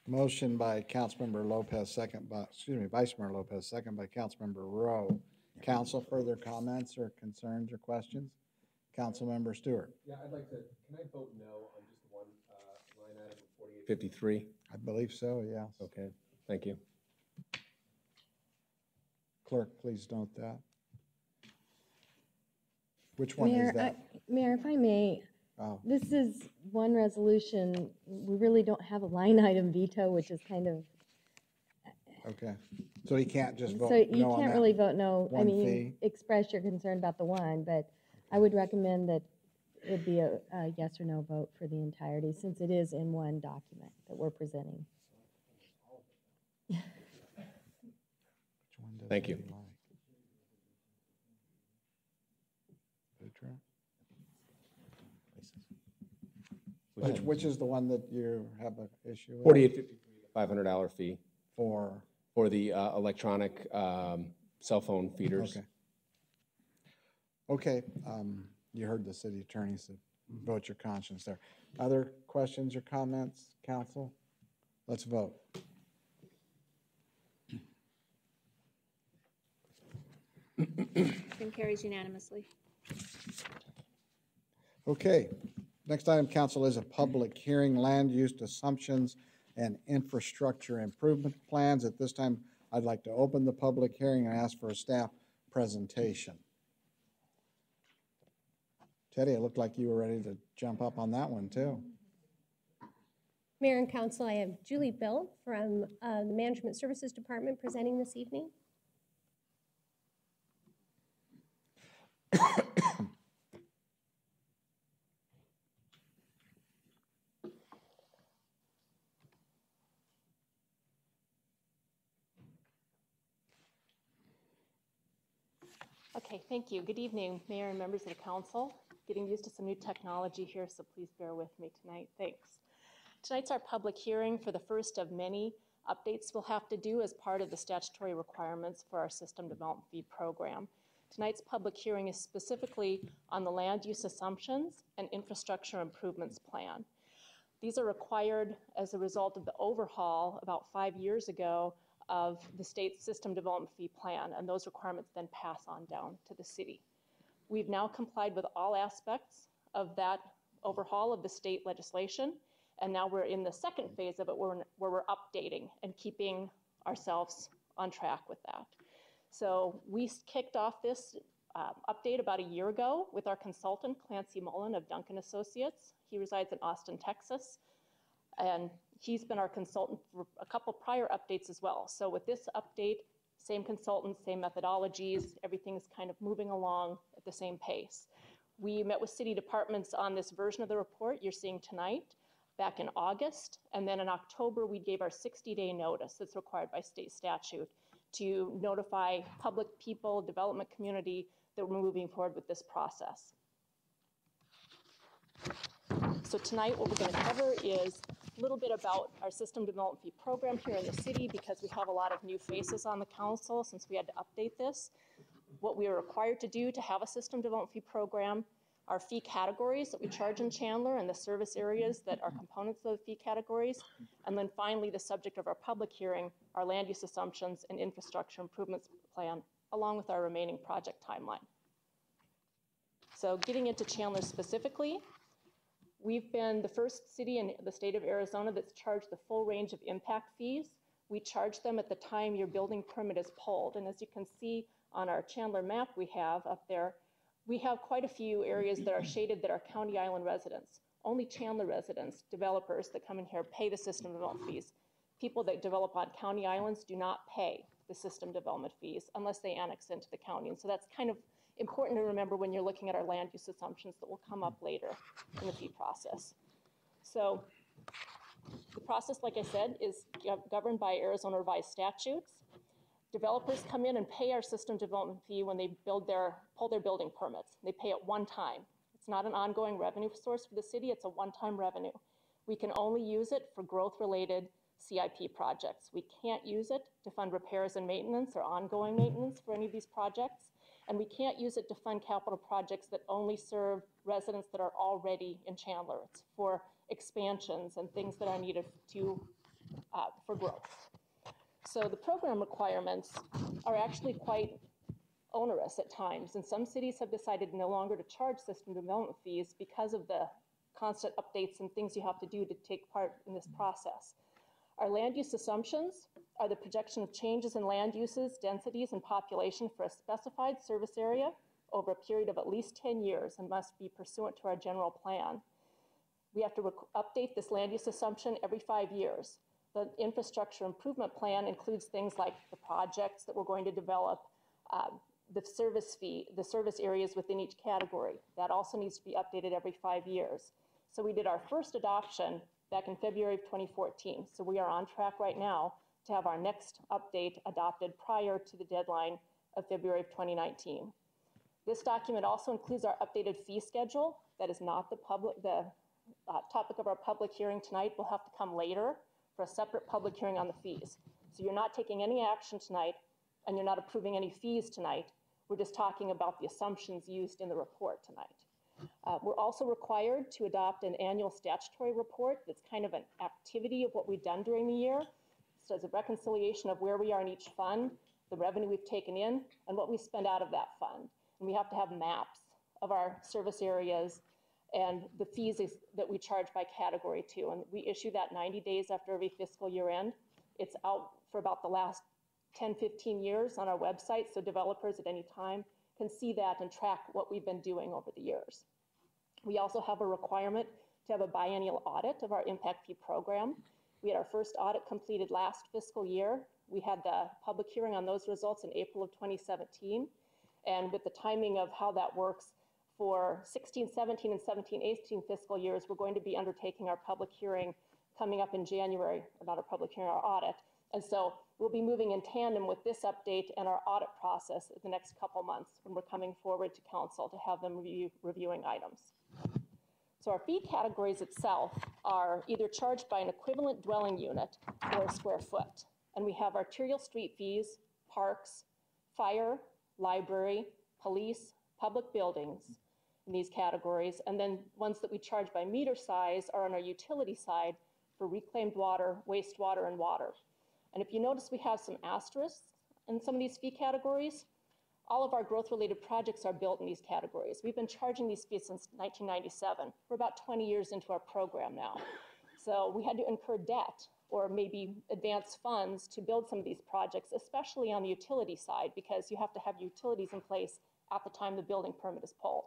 Speaker 3: Motion by Councilmember Lopez, Vice Mayor Lopez, second by Councilmember Rowe. Council, further comments or concerns or questions? Councilmember Stewart.
Speaker 13: Yeah, I'd like to, can I vote no on just one line item of 4853?
Speaker 3: I believe so, yes.
Speaker 13: Okay, thank you.
Speaker 3: Clerk, please note that. Which one is that?
Speaker 15: Mayor, if I may,
Speaker 3: Oh,
Speaker 15: this is one resolution, we really don't have a line item veto, which is kind of,
Speaker 3: okay. So he can't just vote
Speaker 15: so you
Speaker 3: no on
Speaker 15: can't
Speaker 3: that
Speaker 15: really vote no. I
Speaker 3: one
Speaker 15: mean,
Speaker 3: fee?
Speaker 15: you express your concern about the one, but I would recommend that it be a yes or no vote for the entirety, since it is in one document that we're presenting.
Speaker 3: Which one does
Speaker 13: Thank you.
Speaker 3: he like? Which is the one that you have an issue with?
Speaker 13: $48.53, $500 fee
Speaker 3: For,
Speaker 13: for the electronic cell phone feeders.
Speaker 3: okay. You heard the city attorney, so vote your conscience there. Other questions or comments, council? Let's vote.
Speaker 2: Motion carries unanimously.
Speaker 3: Okay, next item, council, is a public hearing, land use assumptions and infrastructure improvement plans. At this time, I'd like to open the public hearing and ask for a staff presentation. Teddy, it looked like you were ready to jump up on that one too.
Speaker 14: Mayor and Council, I have Julie Bill from the Management Services Department presenting this evening.
Speaker 16: Okay, thank you. Good evening, Mayor and members of the council. Getting used to some new technology here, so please bear with me tonight. Thanks. Tonight's our public hearing for the first of many updates we'll have to do as part of the statutory requirements for our System Development Fee program. Tonight's public hearing is specifically on the land use assumptions and infrastructure improvements plan. These are required as a result of the overhaul about 5 years ago of the state's System Development Fee plan, and those requirements then pass on down to the city. We've now complied with all aspects of that overhaul of the state legislation, and now we're in the second phase of it where we're updating and keeping ourselves on track with that. So we kicked off this update about a year ago with our consultant, Clancy Mullen of Duncan Associates. He resides in Austin, Texas, and he's been our consultant for a couple prior updates as well. So with this update, same consultants, same methodologies, everything's kind of moving along at the same pace. We met with city departments on this version of the report you're seeing tonight back in August, and then in October we gave our 60-day notice that's required by state statute to notify public people, development community that we're moving forward with this process. So tonight what we're going to cover is a little bit about our System Development Fee program here in the city, because we have a lot of new faces on the council since we had to update this. What we are required to do to have a System Development Fee program, our fee categories that we charge in Chandler, and the service areas that are components of the fee categories, and then finally the subject of our public hearing, our land use assumptions and infrastructure improvements plan, along with our remaining project timeline. So getting into Chandler specifically, we've been the first city in the state of Arizona that's charged the full range of impact fees. We charge them at the time your building permit is pulled. And as you can see on our Chandler map we have up there, we have quite a few areas that are shaded that are County Island residents. Only Chandler residents, developers that come in here, pay the system development fees. People that develop on County Islands do not pay the system development fees unless they annex into the county. And so that's kind of important to remember when you're looking at our land use assumptions that will come up later in the fee process. So the process, like I said, is governed by Arizona revised statutes. Developers come in and pay our system development fee when they pull their building permits. They pay it one time. It's not an ongoing revenue source for the city, it's a one-time revenue. We can only use it for growth-related CIP projects. We can't use it to fund repairs and maintenance or ongoing maintenance for any of these projects. And we can't use it to fund capital projects that only serve residents that are already in Chandler. It's for expansions and things that are needed for growth. So the program requirements are actually quite onerous at times, and some cities have decided no longer to charge system development fees because of the constant updates and things you have to do to take part in this process. Our land use assumptions are the projection of changes in land uses, densities, and population for a specified service area over a period of at least 10 years and must be pursuant to our general plan. We have to update this land use assumption every 5 years. The infrastructure improvement plan includes things like the projects that we're going to develop, the service fee, the service areas within each category. That also needs to be updated every 5 years. So we did our first adoption back in February of 2014. So we are on track right now to have our next update adopted prior to the deadline of February of 2019. This document also includes our updated fee schedule. That is not the topic of our public hearing tonight. Will have to come later for a separate public hearing on the fees. So you're not taking any action tonight, and you're not approving any fees tonight. We're just talking about the assumptions used in the report tonight. We're also required to adopt an annual statutory report that's kind of an activity of what we've done during the year. So it's a reconciliation of where we are in each fund, the revenue we've taken in, and what we spend out of that fund. And we have to have maps of our service areas and the fees that we charge by category too. And we issue that 90 days after every fiscal year end. It's out for about the last 10, 15 years on our website, so developers at any time can see that and track what we've been doing over the years. We also have a requirement to have a biennial audit of our impact fee program. We had our first audit completed last fiscal year. We had the public hearing on those results in April of 2017. And with the timing of how that works for 16-17 and 17-18 fiscal years, we're going to be undertaking our public hearing coming up in January, about our public hearing, our audit. And so we'll be moving in tandem with this update and our audit process in the next couple months when we're coming forward to council to have them reviewing items. So our fee categories itself are either charged by an equivalent dwelling unit or a square foot. And we have arterial street fees, parks, fire, library, police, public buildings in these categories. And then ones that we charge by meter size are on our utility side for reclaimed water, wastewater, and water. And if you notice, we have some asterisks in some of these fee categories. All of our growth-related projects are built in these categories. We've been charging these fees since 1997. We're about 20 years into our program now. So we had to incur debt or maybe advance funds to build some of these projects, especially on the utility side, because you have to have utilities in place at the time the building permit is pulled.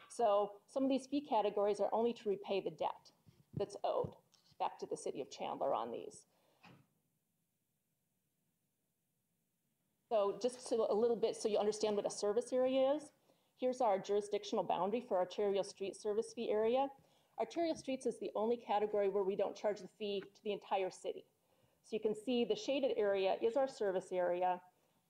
Speaker 16: So some of these fee categories are only to repay the debt that's owed back to the city of Chandler on these. So just a little bit so you understand what a service area is. Here's our jurisdictional boundary for arterial street service fee area. Arterial streets is the only category where we don't charge the fee to the entire city. So you can see the shaded area is our service area.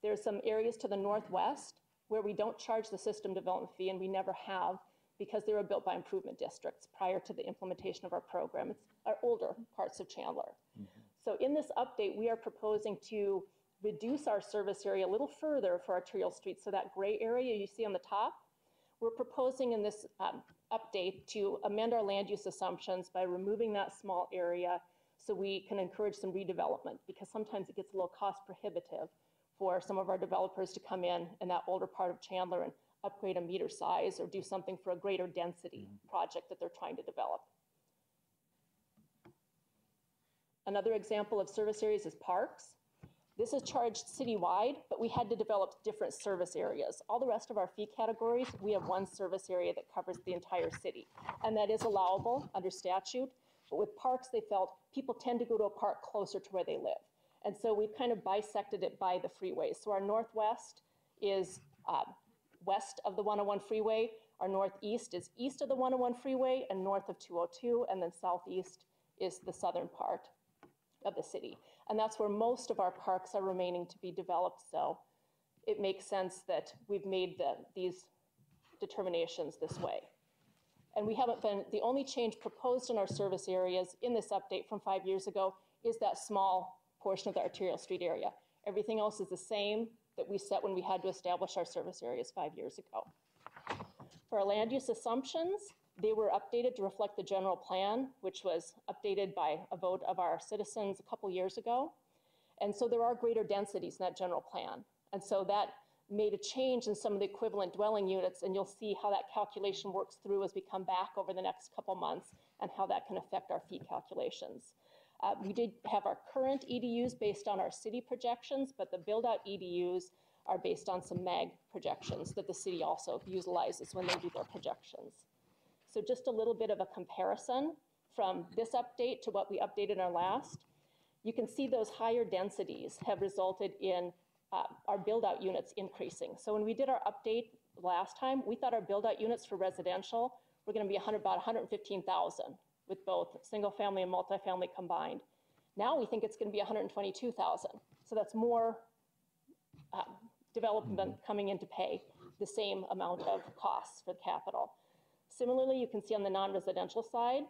Speaker 16: There's some areas to the northwest where we don't charge the system development fee, and we never have because they were built by improvement districts prior to the implementation of our program. It's our older parts of Chandler. So in this update, we are proposing to reduce our service area a little further for arterial streets. So that gray area you see on the top, we're proposing in this update to amend our land use assumptions by removing that small area so we can encourage some redevelopment, because sometimes it gets a little cost prohibitive for some of our developers to come in that older part of Chandler and upgrade a meter size or do something for a greater density project that they're trying to develop. Another example of service areas is parks. This is charged citywide, but we had to develop different service areas. All the rest of our fee categories, we have one service area that covers the entire city. And that is allowable under statute. But with parks, they felt people tend to go to a park closer to where they live. And so we've kind of bisected it by the freeways. So our northwest is west of the 101 freeway. Our northeast is east of the 101 freeway and north of 202. And then southeast is the southern part of the city. And that's where most of our parks are remaining to be developed. So it makes sense that we've made these determinations this way. And we haven't been, the only change proposed in our service areas in this update from 5 years ago is that small portion of the arterial street area. Everything else is the same that we set when we had to establish our service areas 5 years ago. For our land use assumptions, they were updated to reflect the general plan, which was updated by a vote of our citizens a couple years ago. And so there are greater densities in that general plan. And so that made a change in some of the equivalent dwelling units, and you'll see how that calculation works through as we come back over the next couple months and how that can affect our fee calculations. We did have our current EDUs based on our city projections, but the build-out EDUs are based on some MAG projections that the city also utilizes when they do their projections. So just a little bit of a comparison from this update to what we updated our last. You can see those higher densities have resulted in our build-out units increasing. So when we did our update last time, we thought our build-out units for residential were going to be about 115,000 with both single-family and multifamily combined. Now we think it's going to be 122,000. So that's more development coming in to pay the same amount of costs for capital. Similarly, you can see on the non-residential side,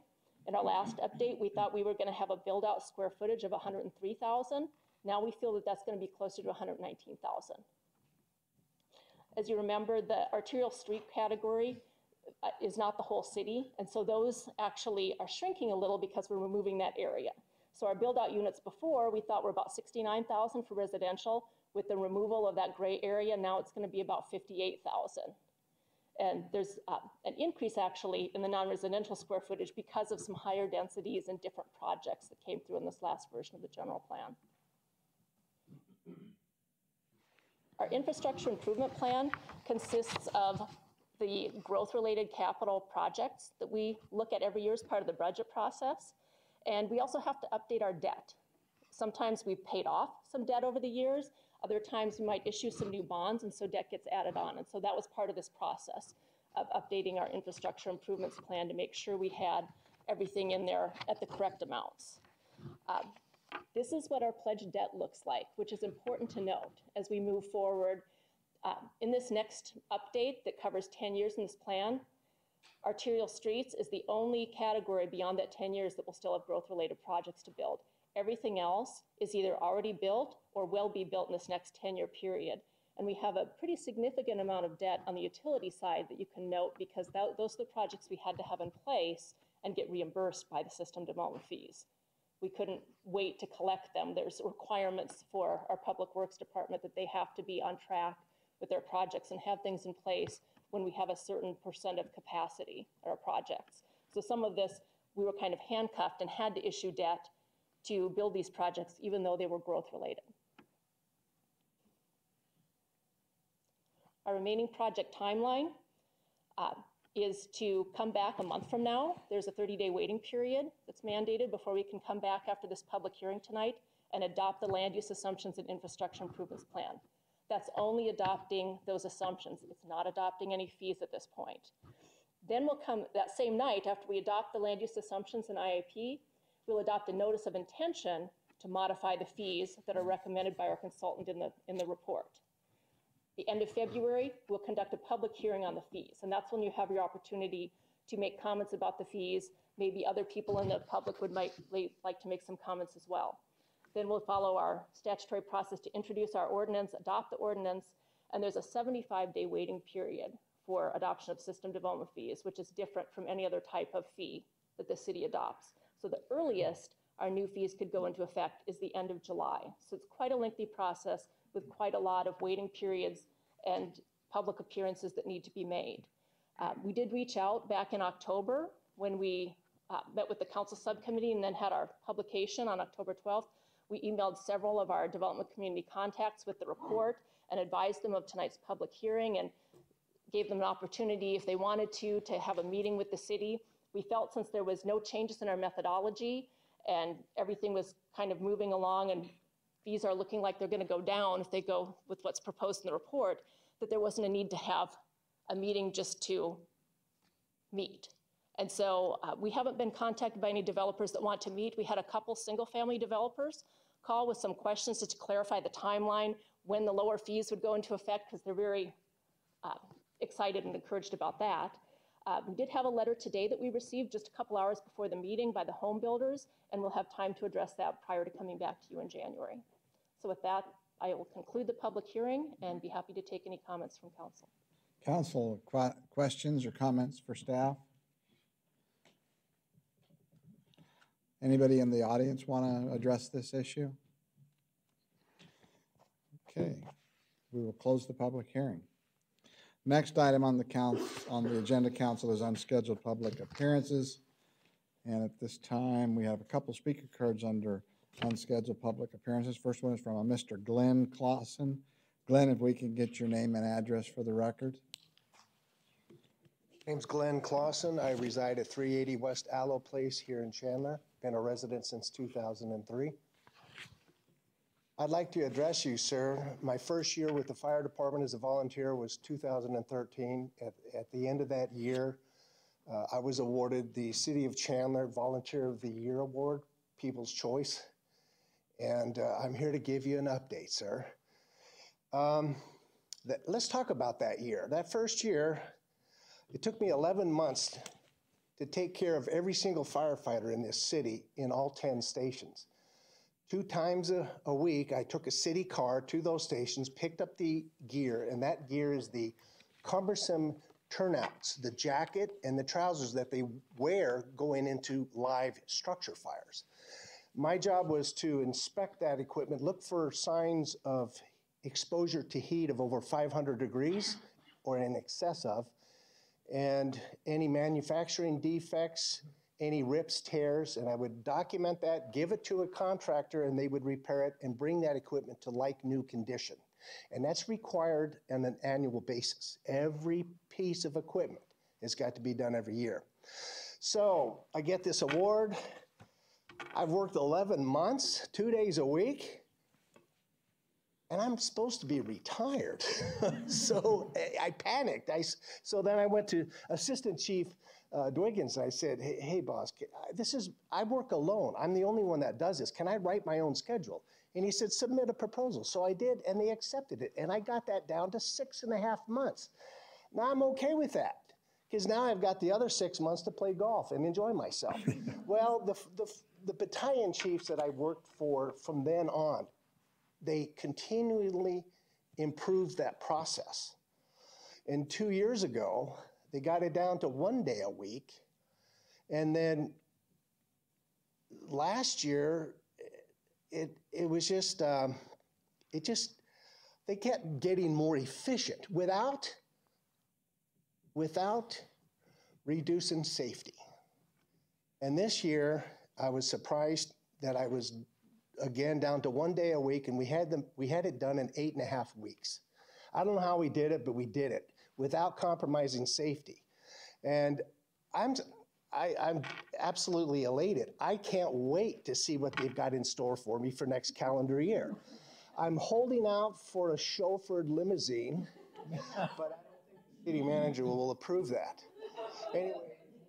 Speaker 16: in our last update, we thought we were going to have a build-out square footage of 103,000. Now we feel that that's going to be closer to 119,000. As you remember, the arterial street category is not the whole city, and so those actually are shrinking a little because we're removing that area. So our build-out units before, we thought were about 69,000 for residential. With the removal of that gray area, now it's going to be about 58,000. And there's an increase actually in the non-residential square footage because of some higher densities and different projects that came through in this last version of the general plan. Our infrastructure improvement plan consists of the growth-related capital projects that we look at every year as part of the budget process. And we also have to update our debt. Sometimes we've paid off some debt over the years. Other times we might issue some new bonds, and so debt gets added on. And so that was part of this process of updating our infrastructure improvements plan to make sure we had everything in there at the correct amounts. This is what our pledged debt looks like, which is important to note as we move forward. In this next update that covers 10 years in this plan, arterial streets is the only category beyond that 10 years that will still have growth-related projects to build. Everything else is either already built or will be built in this next 10-year period. And we have a pretty significant amount of debt on the utility side that you can note because those are the projects we had to have in place and get reimbursed by the system development fees. We couldn't wait to collect them. There's requirements for our Public Works Department that they have to be on track with their projects and have things in place when we have a certain % of capacity at our projects. So some of this, we were kind of handcuffed and had to issue debt to build these projects, even though they were growth related. Our remaining project timeline is to come back a month from now. There's a 30-day waiting period that's mandated before we can come back after this public hearing tonight and adopt the land use assumptions and infrastructure improvements plan. That's only adopting those assumptions. It's not adopting any fees at this point. Then we'll come that same night after we adopt the land use assumptions and IIP, we'll adopt a notice of intention to modify the fees that are recommended by our consultant in the report. The end of February, we'll conduct a public hearing on the fees, and that's when you have your opportunity to make comments about the fees. Maybe other people in the public might like to make some comments as well. Then we'll follow our statutory process to introduce our ordinance, adopt the ordinance, and there's a 75-day waiting period for adoption of system development fees, which is different from any other type of fee that the city adopts. So the earliest our new fees could go into effect is the end of July. So it's quite a lengthy process with quite a lot of waiting periods and public appearances that need to be made. We did reach out back in October when we met with the council subcommittee and then had our publication on October 12th. We emailed several of our development community contacts with the report and advised them of tonight's public hearing and gave them an opportunity, if they wanted to have a meeting with the city. We felt since there was no changes in our methodology and everything was kind of moving along and fees are looking like they're going to go down if they go with what's proposed in the report, that there wasn't a need to have a meeting just to meet. And so we haven't been contacted by any developers that want to meet. We had a couple single-family developers call with some questions just to clarify the timeline, when the lower fees would go into effect, because they're very excited and encouraged about that. We did have a letter today that we received just a couple hours before the meeting by the home builders, and we'll have time to address that prior to coming back to you in January. So with that, I will conclude the public hearing and be happy to take any comments from council.
Speaker 3: Council, questions or comments for staff? Anybody in the audience want to address this issue? Okay, we will close the public hearing. Next item on the agenda, council, is unscheduled public appearances. And at this time, we have a couple speaker cards under unscheduled public appearances. First one is from a Mr. Glenn Clausen. Glenn, if we can get your name and address for the record.
Speaker 1: Name's Glenn Clausen. I reside at 380 West Aloe Place here in Chandler. Been a resident since 2003. I'd like to address you, sir. My first year with the fire department as a volunteer was 2013. At the end of that year, I was awarded the City of Chandler Volunteer of the Year Award, People's Choice. And I'm here to give you an update, sir. Let's talk about that year. That first year, it took me 11 months to take care of every single firefighter in this city in all 10 stations. 2 times a week, I took a city car to those stations, picked up the gear, and that gear is the cumbersome turnouts, the jacket and the trousers that they wear going into live structure fires. My job was to inspect that equipment, look for signs of exposure to heat of over 500 degrees or in excess of, and any manufacturing defects, any rips, tears, and I would document that, give it to a contractor, and they would repair it and bring that equipment to like new condition. And that's required on an annual basis. Every piece of equipment has got to be done every year. So I get this award. I've worked 11 months, 2 days a week, and I'm supposed to be retired. So I panicked. So then I went to Assistant Chief Dwiggins, and I said, hey boss, I work alone. I'm the only one that does this. Can I write my own schedule? And he said, submit a proposal. So I did, and they accepted it. And I got that down to 6.5 months. Now I'm okay with that, because now I've got the other 6 months to play golf and enjoy myself. Well, the battalion chiefs that I worked for from then on, they continually improved that process. And 2 years ago, they got it down to 1 day a week. And then last year, it was just, they kept getting more efficient without reducing safety. And this year, I was surprised that I was again down to 1 day a week, and we had it done in 8.5 weeks. I don't know how we did it, but we did it without compromising safety. And I'm absolutely elated. I can't wait to see what they've got in store for me for next calendar year. I'm holding out for a chauffeured limousine, but I don't think the city manager will approve that. Anyway,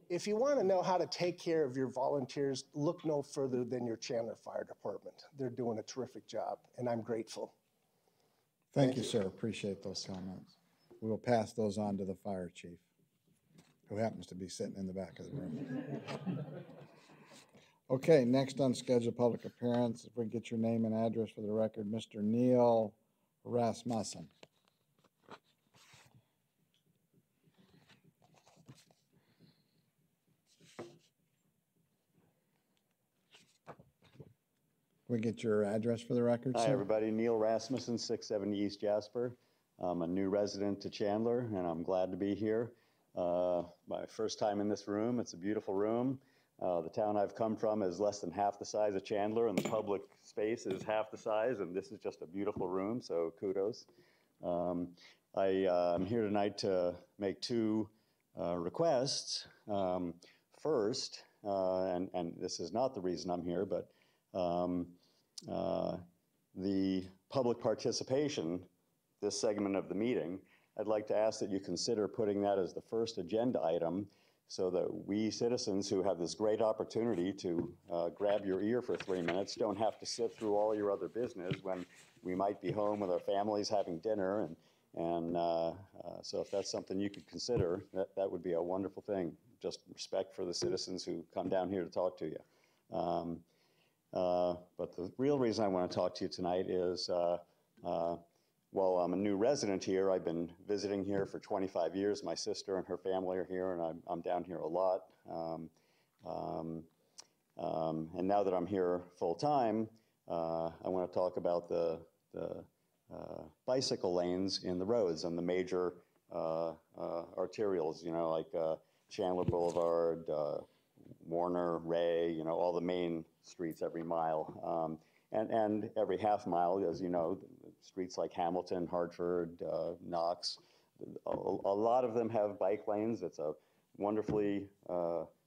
Speaker 1: if you want to know how to take care of your volunteers, look no further than your Chandler Fire Department. They're doing a terrific job, and I'm grateful.
Speaker 3: Thank you, sir. Appreciate those comments. We will pass those on to the fire chief, who happens to be sitting in the back of the room. Okay, next on scheduled public appearance, if we can get your name and address for the record, Mr. Neil Rasmussen. Can we get your address for the record,
Speaker 17: Hi,
Speaker 3: sir?
Speaker 17: everybody. Neil Rasmussen, 670 East Jasper. I'm a new resident to Chandler, and I'm glad to be here. My first time in this room. It's a beautiful room. The town I've come from is less than half the size of Chandler, and the public space is half the size, and this is just a beautiful room, so kudos. I'm here tonight to make 2 requests. First, and this is not the reason I'm here, but the public participation, this segment of the meeting, I'd like to ask that you consider putting that as the first agenda item so that we citizens who have this great opportunity to grab your ear for 3 minutes don't have to sit through all your other business when we might be home with our families having dinner. So if that's something you could consider, that would be a wonderful thing. Just respect for the citizens who come down here to talk to you. But the real reason I want to talk to you tonight is, while I'm a new resident here, I've been visiting here for 25 years. My sister and her family are here, and I'm down here a lot. And now that I'm here full time, I want to talk about the bicycle lanes in the roads and the major arterials, like Chandler Boulevard, Warner, Ray, all the main streets every mile. And every half mile, as you know, streets like Hamilton, Hartford, Knox. A lot of them have bike lanes. It's a wonderfully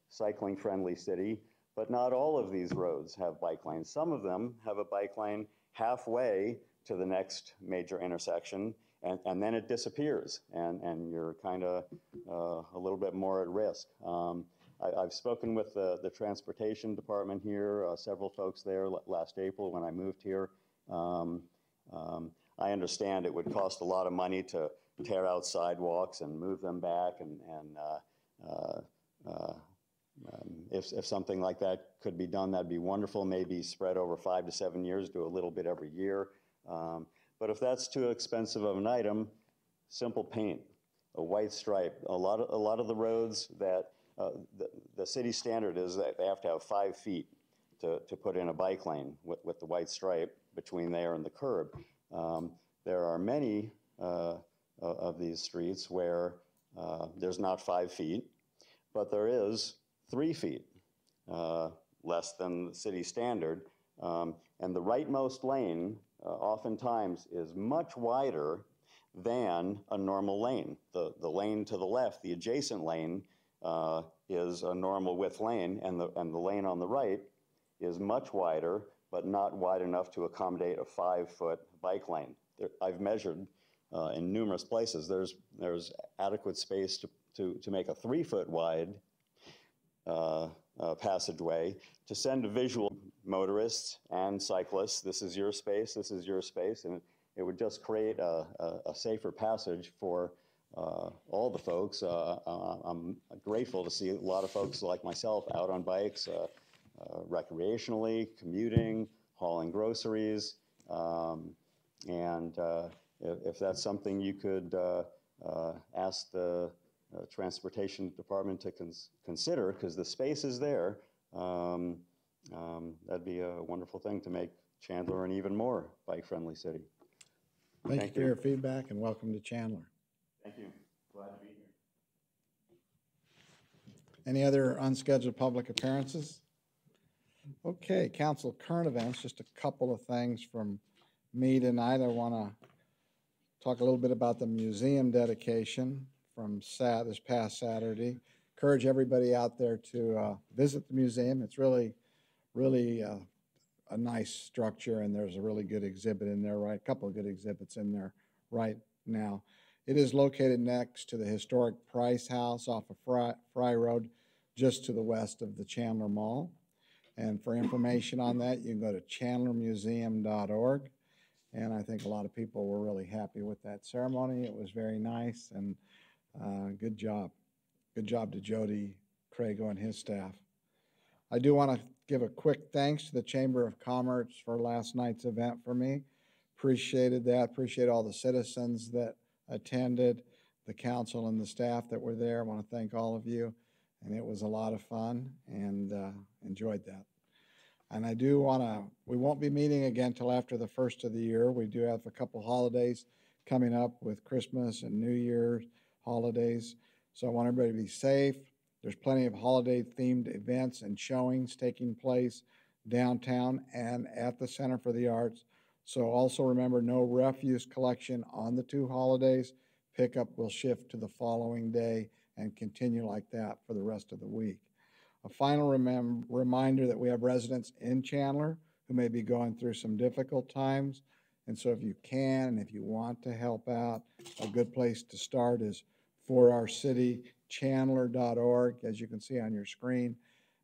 Speaker 17: cycling-friendly city, but not all of these roads have bike lanes. Some of them have a bike lane halfway to the next major intersection, and then it disappears, and you're kind of a little bit more at risk. I've spoken with the transportation department here, several folks there last April when I moved here. I understand it would cost a lot of money to tear out sidewalks and move them back, and if something like that could be done, that'd be wonderful. Maybe spread over 5 to 7 years, do a little bit every year. But if that's too expensive of an item, simple paint, a white stripe. A lot of the roads that the city standard is that they have to have 5 feet to put in a bike lane with the white stripe between there and the curb. There are many of these streets where there's not 5 feet, but there is 3 feet, less than the city standard. And the rightmost lane oftentimes is much wider than a normal lane. The lane to the left, the adjacent lane, is a normal width lane, and the lane on the right is much wider, but not wide enough to accommodate a 5-foot bike lane. I've measured in numerous places. There's adequate space to make a 3-foot wide passageway to send a visual motorists and cyclists. This is your space. This is your space, and it would just create a safer passage for all the folks. I'm grateful to see a lot of folks like myself out on bikes, recreationally, commuting, hauling groceries, and if that's something you could ask the transportation department to consider, because the space is there, that'd be a wonderful thing to make Chandler an even more bike-friendly city.
Speaker 3: Thank you for your feedback, and welcome to Chandler.
Speaker 17: Thank you. Glad to be here.
Speaker 3: Any other unscheduled public appearances? Okay, council current events, just a couple of things from me tonight. I want to talk a little bit about the museum dedication from this past Saturday. Encourage everybody out there to visit the museum. It's really a nice structure, and there's a really good exhibit in there, right? A couple of good exhibits in there right now. It is located next to the historic Price House off of Fry Road, just to the west of the Chandler Mall. And for information on that, you can go to chandlermuseum.org. And I think a lot of people were really happy with that ceremony. It was very nice, and good job. Good job to Jody Crago and his staff. I do want to give a quick thanks to the Chamber of Commerce for last night's event for me. Appreciated that. Appreciate all the citizens that attended, the council and the staff that were there. I want to thank all of you. And it was a lot of fun, and enjoyed that. And I do want to, we won't be meeting again till after the first of the year. We do have a couple holidays coming up with Christmas and New Year's holidays. So I want everybody to be safe. There's plenty of holiday-themed events and showings taking place downtown and at the Center for the Arts. So also remember, no refuse collection on the 2 holidays. Pickup will shift to the following day and continue like that for the rest of the week. A final reminder that we have residents in Chandler who may be going through some difficult times. And so if you can, and if you want to help out, a good place to start is For Our City, chandler.org, as you can see on your screen.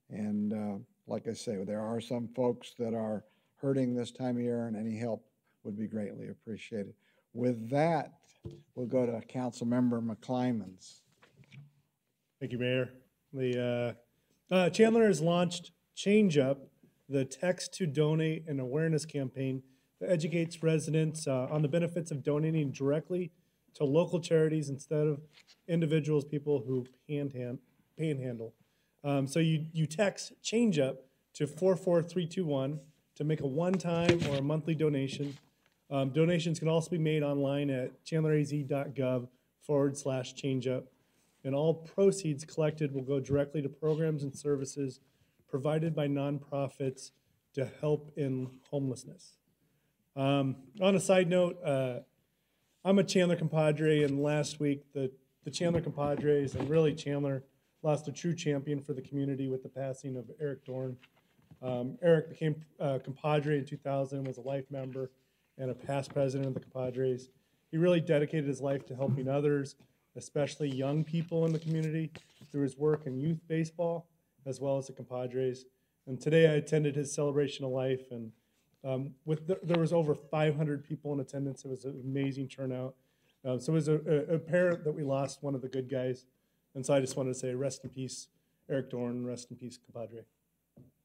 Speaker 3: And like I say, there are some folks that are hurting this time of year, and any help would be greatly appreciated. With that, we'll go to Councilmember McClymans.
Speaker 12: Thank you, Mayor. Chandler has launched Change Up, the Text to Donate and Awareness campaign that educates residents on the benefits of donating directly to local charities instead of individuals, people who panhandle. So you text Change Up to 44321 to make a one-time or a monthly donation. Donations can also be made online at chandleraz.gov/changeup. And all proceeds collected will go directly to programs and services provided by nonprofits to help in homelessness. On a side note, I'm a Chandler compadre, and last week the Chandler compadres and really Chandler lost a true champion for the community with the passing of Eric Dorn. Eric became a compadre in 2000, was a life member and a past president of the compadres. He really dedicated his life to helping others, especially young people in the community, through his work in youth baseball as well as the compadres. And today I attended his celebration of life, and there was over 500 people in attendance. It was an amazing turnout. So it was apparent that we lost one of the good guys. And so I just wanted to say rest in peace, Eric Dorn, rest in peace, compadre.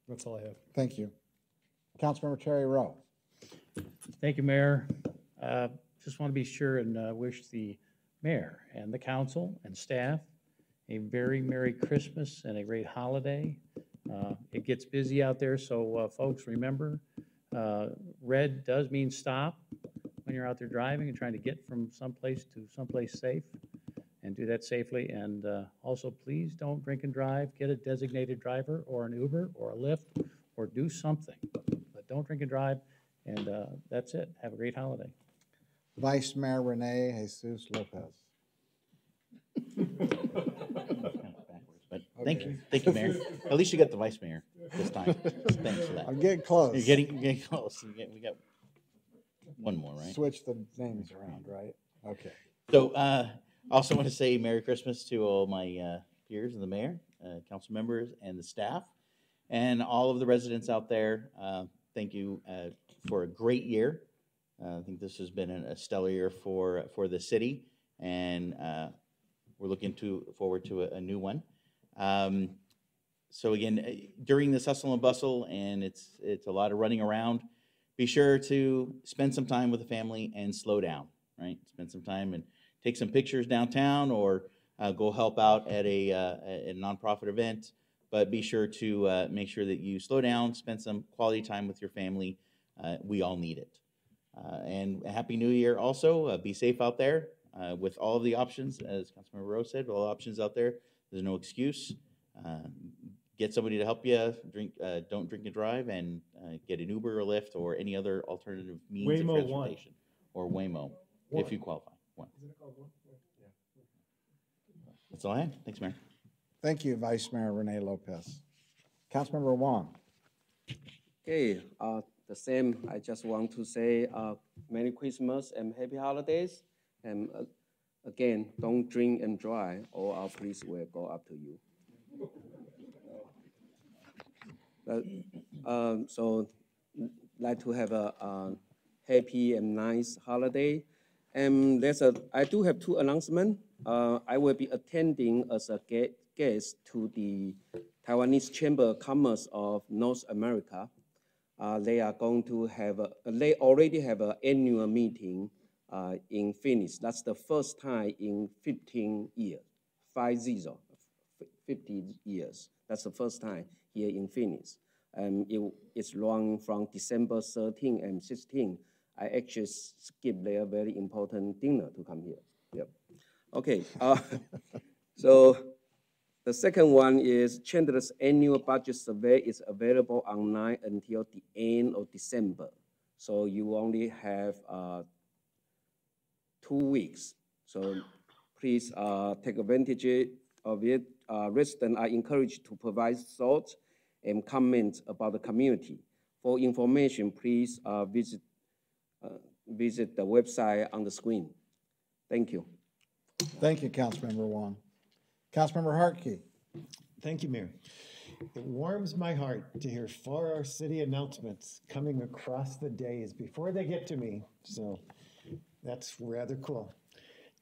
Speaker 12: That's all I have.
Speaker 3: Thank you. Councilmember Terry Rowe.
Speaker 7: Thank you, Mayor. Just want to be sure and wish the mayor and the council and staff a very Merry Christmas and a great holiday. It gets busy out there, so folks, remember, red does mean stop when you're out there driving and trying to get from someplace to someplace safe, and do that safely. And also, please don't drink and drive. Get a designated driver or an Uber or a Lyft or do something, but don't drink and drive. And that's it. Have a great holiday.
Speaker 3: Vice Mayor Renee Jesus Lopez.
Speaker 9: But thank you, Mayor. At least you got the vice mayor this time. Thanks for that.
Speaker 3: I'm getting close.
Speaker 9: You're getting close. We got one more, right?
Speaker 3: Switch the names around, right? Okay.
Speaker 9: So also want to say Merry Christmas to all my peers and the mayor, council members, and the staff, and all of the residents out there. Thank you for a great year. I think this has been a stellar year for the city, and we're looking forward to a new one. So again, during this hustle and bustle, and it's a lot of running around, be sure to spend some time with the family and slow down, right? Spend some time and take some pictures downtown, or go help out at a nonprofit event. But be sure to make sure that you slow down, spend some quality time with your family. We all need it. And a Happy New Year also. Be safe out there with all of the options. As Councilmember Rowe said, all options out there. There's no excuse. Get somebody to help you. Don't drink and drive, and get an Uber or Lyft or any other alternative means of transportation. Or Waymo, if you qualify. One. That's all I have. Thanks, Mayor.
Speaker 3: Thank you, Vice Mayor Renee Lopez. Councilmember Wong.
Speaker 10: Okay, the same. I just want to say Merry Christmas and Happy Holidays. And again, don't drink and drive, or our police will go after you. So, like to have a happy and nice holiday. And I do have two announcements. I will be attending as a guest to the Taiwanese Chamber of Commerce of North America. They are going to have, they already have an annual meeting in Phoenix. That's the first time in 15 years, 50 years. That's the first time here in Phoenix. It's run from December 13 and 16. I actually skipped their very important dinner to come here. Yep. Okay. So the second one is Chandler's annual budget survey is available online until the end of December. So you only have 2 weeks. So please take advantage of it. Residents are encouraged to provide thoughts and comments about the community. For information, please visit the website on the screen. Thank you.
Speaker 3: Thank you, Councilmember Wong. Councilmember Hartke.
Speaker 4: Thank you, Mayor. It warms my heart to hear 4 our city announcements coming across the days before they get to me. So that's rather cool.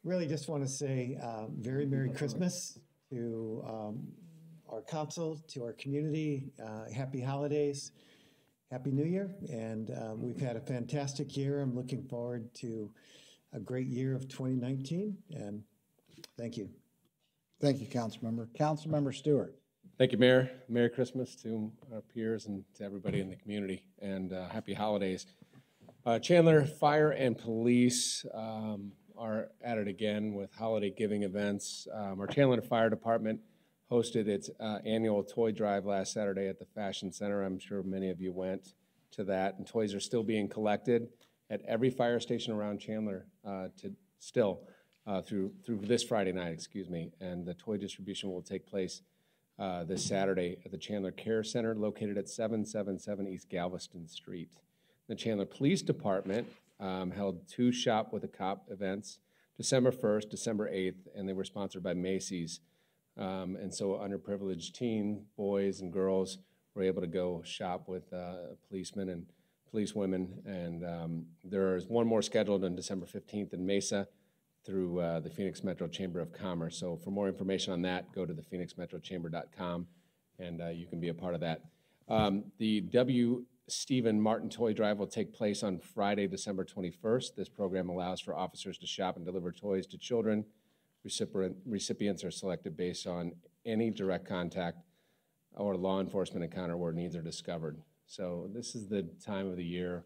Speaker 4: Really just want to say very Merry Christmas to our council, to our community. Happy holidays, Happy New Year. And we've had a fantastic year. I'm looking forward to a great year of 2019. And thank you.
Speaker 3: Thank you, Councilmember. Councilmember Stewart.
Speaker 13: Thank you, Mayor. Merry Christmas to our peers and to everybody in the community, and happy holidays. Chandler Fire and Police are at it again with holiday giving events. Our Chandler Fire Department hosted its annual toy drive last Saturday at the Fashion Center. I'm sure many of you went to that, and toys are still being collected. at every fire station around Chandler through this Friday night, excuse me. And the toy distribution will take place this Saturday at the Chandler Care Center located at 777 East Galveston Street. The Chandler Police Department held 2 Shop with a Cop events, December 1st, December 8th, and they were sponsored by Macy's. And so underprivileged teen boys and girls were able to go shop with policemen and policewomen. And there is one more scheduled on December 15th in Mesa through the Phoenix Metro Chamber of Commerce. So for more information on that, go to the phoenixmetrochamber.com and you can be a part of that. The W. Stephen Martin Toy Drive will take place on Friday, December 21st. This program allows for officers to shop and deliver toys to children. Recipients are selected based on any direct contact or law enforcement encounter where needs are discovered. So this is the time of the year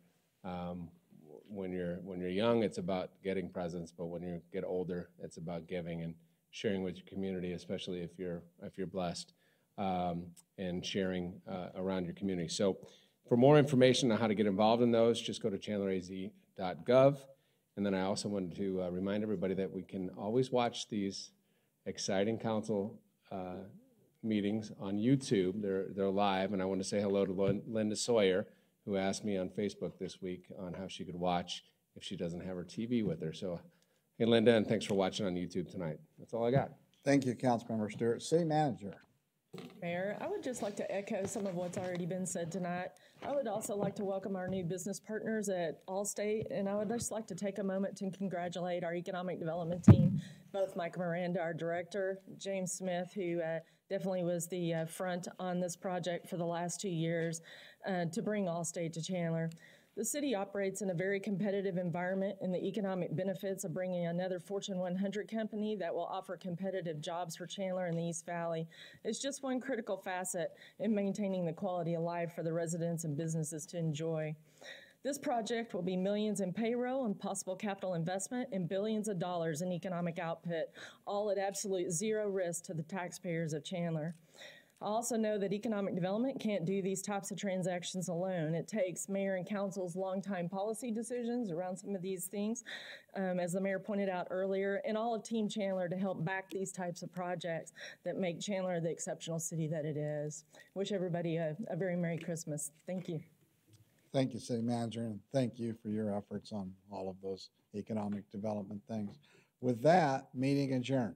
Speaker 13: when you're young, it's about getting presents, but when you get older, it's about giving and sharing with your community, especially if you're blessed, and sharing around your community. So for more information on how to get involved in those, just go to chandleraz.gov. And then I also wanted to remind everybody that we can always watch these exciting council meetings on YouTube. They're live, and I want to say hello to Linda Sawyer, who asked me on Facebook this week on how she could watch if she doesn't have her TV with her. So, hey, Linda, and thanks for watching on YouTube tonight. That's all I got.
Speaker 3: Thank you, Councilmember Stewart. City Manager.
Speaker 18: Mayor, I would just like to echo some of what's already been said tonight. I would also like to welcome our new business partners at Allstate, and I would just like to take a moment to congratulate our economic development team, both Mike Miranda, our director, James Smith, who definitely was the front on this project for the last 2 years to bring Allstate to Chandler. The city operates in a very competitive environment, and the economic benefits of bringing another Fortune 100 company that will offer competitive jobs for Chandler and the East Valley is just one critical facet in maintaining the quality of life for the residents and businesses to enjoy. This project will be millions in payroll and possible capital investment and billions of dollars in economic output, all at absolute zero risk to the taxpayers of Chandler. I also know that economic development can't do these types of transactions alone. It takes mayor and council's longtime policy decisions around some of these things, as the mayor pointed out earlier, and all of Team Chandler to help back these types of projects that make Chandler the exceptional city that it is. Wish everybody a very Merry Christmas. Thank you.
Speaker 3: Thank you, City Manager, and thank you for your efforts on all of those economic development things. With that, meeting adjourned.